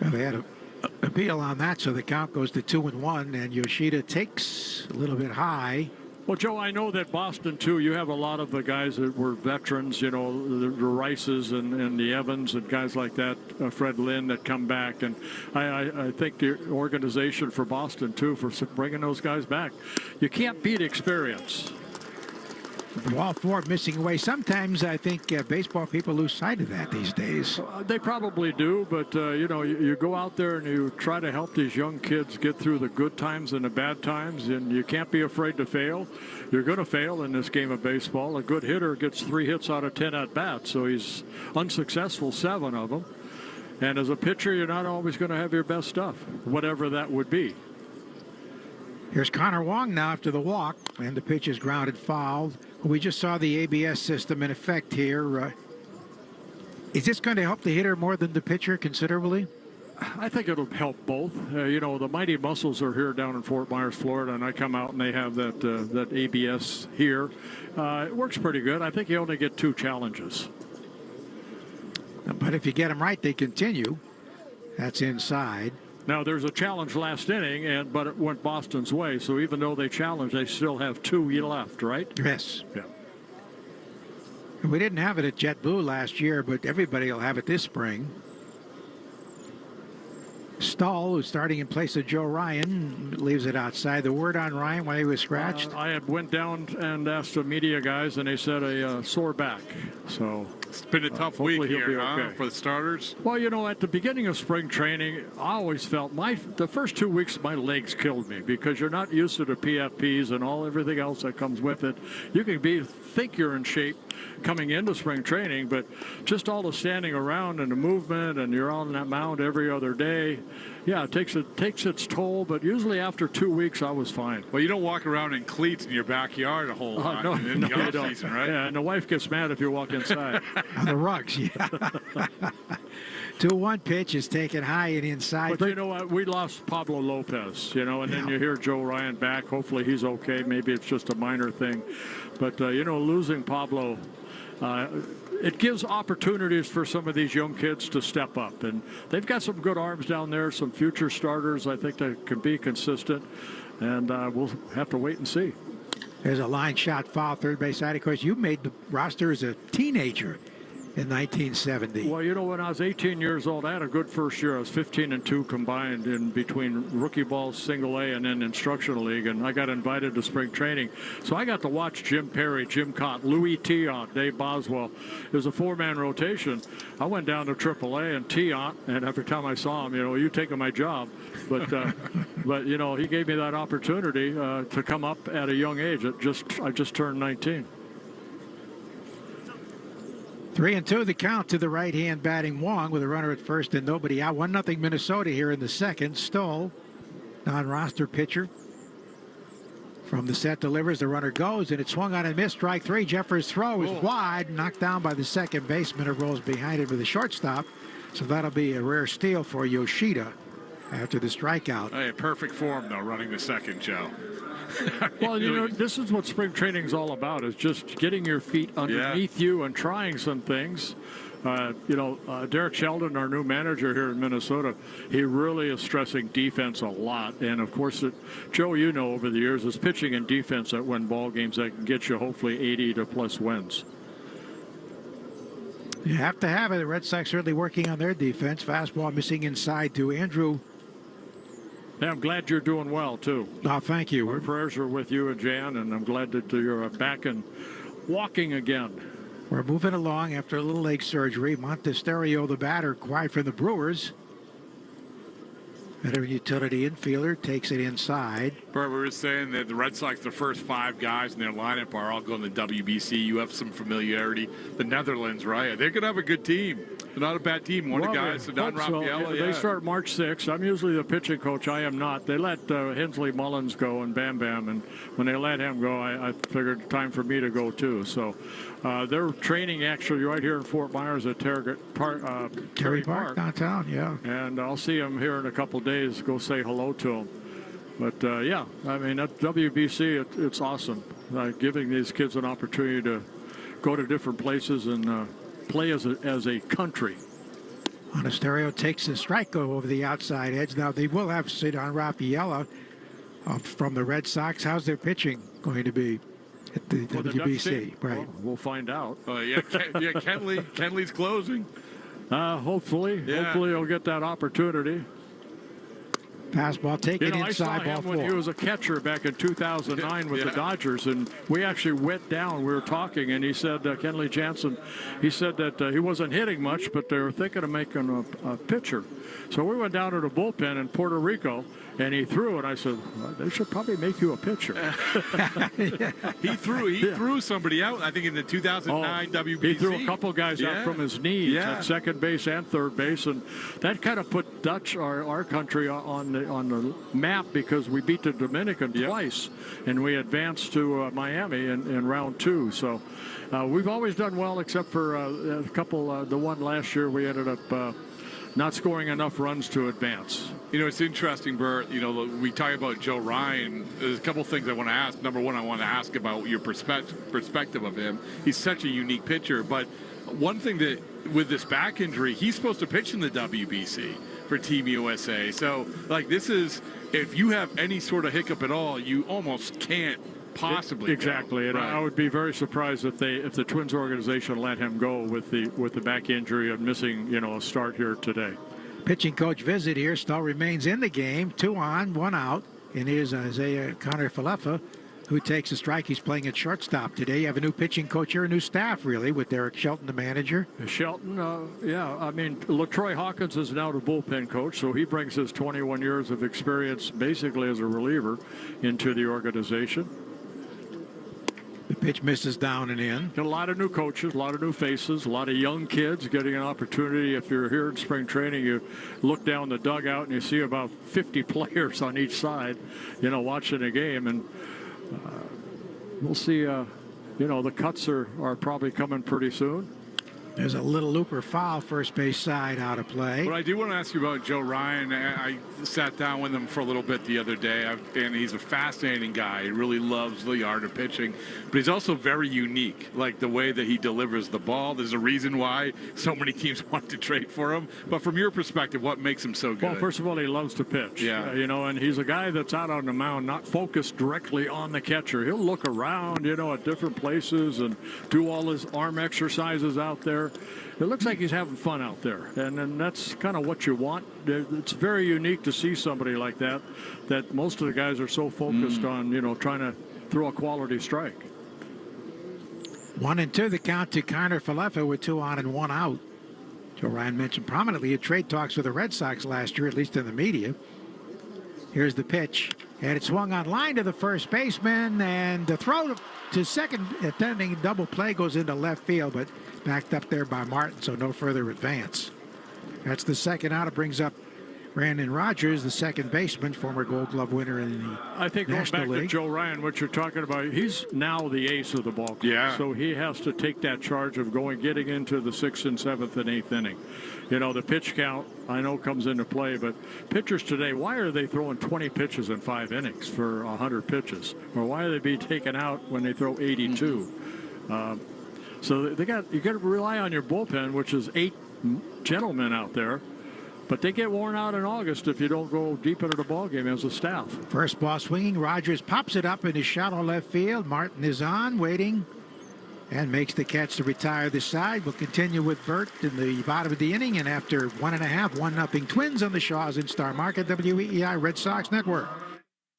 Well, they had an appeal on that, so the count goes to 2-1, and Yoshida takes a little bit high. Well, Joe, I know that Boston, too, you have a lot of the guys that were veterans, the Rices and the Evans and guys like that, Fred Lynn, that come back. And I think the organization for Boston, too, for bringing those guys back. You can't beat experience. All four missing away. Sometimes I think baseball people lose sight of that these days. They probably do, but you go out there and you try to help these young kids get through the good times and the bad times, and you can't be afraid to fail. You're going to fail in this game of baseball. A good hitter gets 3 hits out of 10 at bats, so he's unsuccessful 7 of them. And as a pitcher, you're not always going to have your best stuff, whatever that would be. Here's Connor Wong now after the walk, and the pitch is grounded fouled. We just saw the ABS system in effect here. Is this going to help the hitter more than the pitcher considerably? I think it'll help both. The Mighty Muscles are here down in Fort Myers, Florida, and I come out and they have that ABS here. It works pretty good. I think you only get 2 challenges. But if you get them right, they continue. That's inside. Now, there's a challenge last inning, but it went Boston's way. So even though they challenged, they still have 2 left, right? Yes. Yeah. We didn't have it at JetBlue last year, but everybody will have it this spring. Stahl, who's starting in place of Joe Ryan, leaves it outside. The word on Ryan when he was scratched? I had went down and asked the media guys, and they said a sore back. So it's been a tough week here, okay. For the starters. Well, at the beginning of spring training, I always felt the first 2 weeks my legs killed me because you're not used to the PFPs and everything else that comes with it. You can think you're in shape coming into spring training, but just all the standing around and the movement, and you're on that mound every other day. Yeah, it takes its toll, but usually after 2 weeks, I was fine. Well, you don't walk around in cleats in your backyard a whole lot in the off season, right? Yeah, and the wife gets mad if you walk inside. On the rugs, yeah. 2-1 pitch is taken high and inside. But you know what? We lost Pablo Lopez, and then you hear Joe Ryan back. Hopefully he's okay. Maybe it's just a minor thing. But, losing Pablo, it gives opportunities for some of these young kids to step up. And they've got some good arms down there, some future starters, I think, that can be consistent. And we'll have to wait and see. There's a line shot foul, third base side. Of course, you made the roster as a teenager in 1970. Well, when I was 18 years old, I had a good first year. I was 15-2 combined in between rookie ball, single A, and then instructional league, and I got invited to spring training. So I got to watch Jim Perry, Jim Cott, Louis Tiant, Dave Boswell. It was a 4-man rotation. I went down to AAA and Tiant, and every time I saw him, you taking my job. But, but he gave me that opportunity to come up at a young age. I just turned 19. 3-2 the count to the right-hand batting Wong with a runner at first and nobody out. 1-0 Minnesota here in the second. Stoll, non-roster pitcher. From the set delivers, the runner goes, and it swung on and missed. Strike 3. Jeffers' throw is wide, knocked down by the second baseman. It rolls behind it with a shortstop. So that'll be a rare steal for Yoshida after the strikeout. Hey, perfect form, though, running the second, Joe. Well, this is what spring training is all about, is just getting your feet underneath you and trying some things. Derek Sheldon, our new manager here in Minnesota, he really is stressing defense a lot. And, of course, Joe, over the years, it's pitching and defense that win ball games that can get you hopefully 80 to plus wins. You have to have it. The Red Sox really working on their defense. Fastball missing inside to Andrew. Yeah, I'm glad you're doing well, too. Oh, thank you. Our prayers are with you and Jan, and I'm glad that you're back and walking again. We're moving along after a little leg surgery. Montesterio, the batter, quiet from the Brewers. Veteran utility infielder takes it inside. Bert, we were saying that the Red Sox, the first 5 guys in their lineup are all going to WBC. You have some familiarity. The Netherlands, right? They're going to have a good team. They're not a bad team. One of the guys, Don Rafaela. They start March 6th. I'm usually the pitching coach. I am not. They let Hensley Mullins go and Bam Bam. And when they let him go, I figured time for me to go, too. So they're training actually right here in Fort Myers at Terry Park downtown, yeah. And I'll see him here in a couple days. Go say hello to him. But, at WBC, it's awesome. Giving these kids an opportunity to go to different places and play as a country. Montesterio takes the strike over the outside edge. Now, they will have Cedon Rafaela from the Red Sox. How's their pitching going to be at the WBC? Right. Well, we'll find out. Kenley's closing. Hopefully he'll get that opportunity. Fastball taken inside, I saw him when he was a catcher back in 2009 with the Dodgers, and we actually went down. We were talking, and he said, Kenley Jansen, he said that he wasn't hitting much, but they were thinking of making a pitcher. So we went down to the bullpen in Puerto Rico, and he threw it. I said, well, they should probably make you a pitcher. He threw somebody out, I think, in the 2009 WBC. He threw a couple guys out from his knees at second base and third base, and that kind of put our country on the map because we beat the Dominican twice, and we advanced to Miami in round 2. So we've always done well, except for a couple. The one last year we ended up not scoring enough runs to advance. You know, it's interesting, Bert. You know, we talk about Joe Ryan. There's a couple things I want to ask. Number one, I want to ask about your perspective of him. He's such a unique pitcher. But one thing that, with this back injury, he's supposed to pitch in the WBC for Team USA. So, like, this is, if you have any sort of hiccup at all, you almost can't possibly exactly. go. And Right. I would be very surprised if the Twins organization let him go with the back injury and missing, you know, a start here today. Pitching coach visit here. Stahl remains in the game. 2 on, 1 out. And here's Isaiah Connor-Falefa, who takes a strike. He's playing at shortstop today. You have a new pitching coach here, a new staff, really, with Derek Shelton, the manager. Shelton, yeah, I mean, LaTroy Hawkins is now the bullpen coach, so he brings his 21 years of experience basically as a reliever into the organization. The pitch misses down and in. Got a lot of new coaches, a lot of new faces, a lot of young kids getting an opportunity. If you're here in spring training, you look down the dugout and you see about 50 players on each side, you know, watching a game. And we'll see, you know, the cuts are probably coming pretty soon. There's a little looper foul, first base side, out of play. But I do want to ask you about Joe Ryan. I sat down with him for a little bit the other day, and he's a fascinating guy. He really loves the art of pitching, but he's also very unique, like the way that he delivers the ball. There's a reason why so many teams want to trade for him. But from your perspective, what makes him so good? Well, first of all, he loves to pitch. Yeah. You know, and he's a guy that's out on the mound, not focused directly on the catcher. He'll look around, you know, at different places and do all his arm exercises out there. It looks like he's having fun out there, and that's kind of what you want. It's very unique to see somebody like that most of the guys are so focused on, you know, trying to throw a quality strike. 1-2 the count to Connor-Falefa with 2 on and 1 out. Joe Ryan mentioned prominently at trade talks with the Red Sox last year, at least in the media. Here's the pitch, and it swung on line to the first baseman, and the throw to second, attending double play, goes into left field, but backed up there by Martin, so no further advance. That's the second out. It brings up Brandon Rogers, the second baseman, former Gold Glove winner in the I think National going back League. to Joe Ryan, what you're talking about, he's now the ace of the ball club. Yeah. So he has to take that charge of getting into the 6th and 7th and 8th inning. You know, the pitch count, I know, comes into play, but pitchers today, why are they throwing 20 pitches in 5 innings for 100 pitches? Or why are they being taken out when they throw 82? So you got to rely on your bullpen, which is 8 gentlemen out there. But they get worn out in August if you don't go deep into the ballgame as a staff. First ball swinging. Rogers pops it up into shallow left field. Martin is on, waiting, and makes the catch to retire this side. We'll continue with Bert in the bottom of the inning, and after 1.5, 1-0 Twins on the Shaws in Star Market, WEEI Red Sox Network.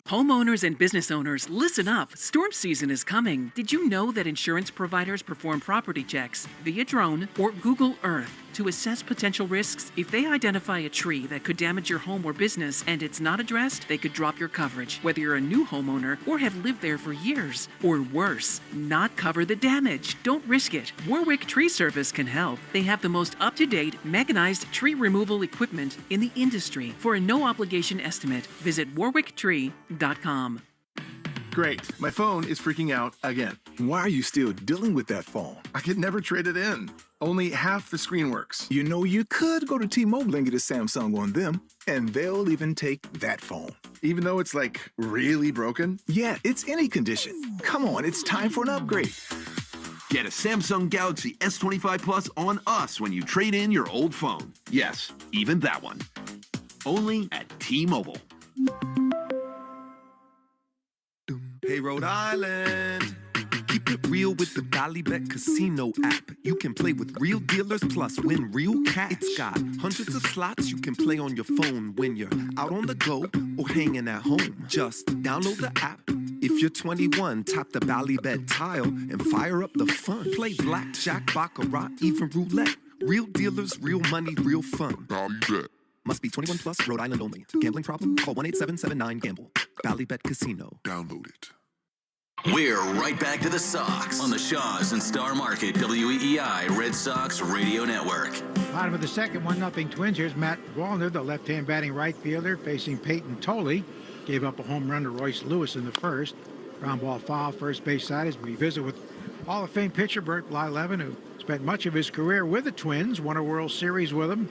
Homeowners and business owners, listen up. Storm season is coming. Did you know that insurance providers perform property checks via drone or Google Earth to assess potential risks? If they identify a tree that could damage your home or business and it's not addressed, they could drop your coverage, whether you're a new homeowner or have lived there for years. Or worse, not cover the damage. Don't risk it. Warwick Tree Service can help. They have the most up-to-date mechanized tree removal equipment in the industry. For a no-obligation estimate, visit warwicktree.com. Great. My phone is freaking out again. Why are you still dealing with that phone? I could never trade it in. Only half the screen works. You know, you could go to T-Mobile and get a Samsung on them, and they'll even take that phone. Even though it's like really broken? Yeah, it's any condition. Come on, it's time for an upgrade. Get a Samsung Galaxy S25 Plus on us when you trade in your old phone. Yes, even that one. Only at T-Mobile. Hey, Rhode Island. Keep it real with the Ballybet Casino app. You can play with real dealers plus win real cash. It's got hundreds of slots you can play on your phone when you're out on the go or hanging at home. Just download the app. If you're 21, tap the Ballybet tile and fire up the fun. Play blackjack, baccarat, even roulette. Real dealers, real money, real fun. Ballybet. Must be 21 plus, Rhode Island only. Gambling problem? Call 1-877-9-GAMBLE. Ballybet Casino. Download it. We're right back to the Sox on the Shaws and Star Market WEEI Red Sox Radio Network. Bottom of the second, 1-0 Twins. Here's Matt Wallner, the left-hand batting right fielder, facing Peyton Tolley. Gave up a home run to Royce Lewis in the first. Ground ball foul, first base side, as we visit with Hall of Fame pitcher Bert Blyleven, who spent much of his career with the Twins, won a World Series with them,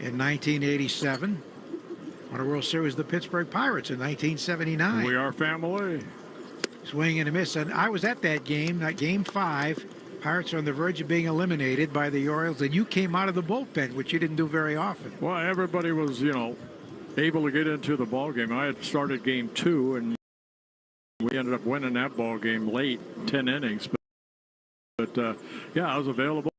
in 1987. Won a World Series with the Pittsburgh Pirates in 1979. We are family. Swing and a miss. And I was at that game, game 5. Pirates are on the verge of being eliminated by the Orioles, and you came out of the bullpen, which you didn't do very often. Well, everybody was, able to get into the ball game. I had started game 2, and we ended up winning that ball game late, 10 innings. But yeah, I was available.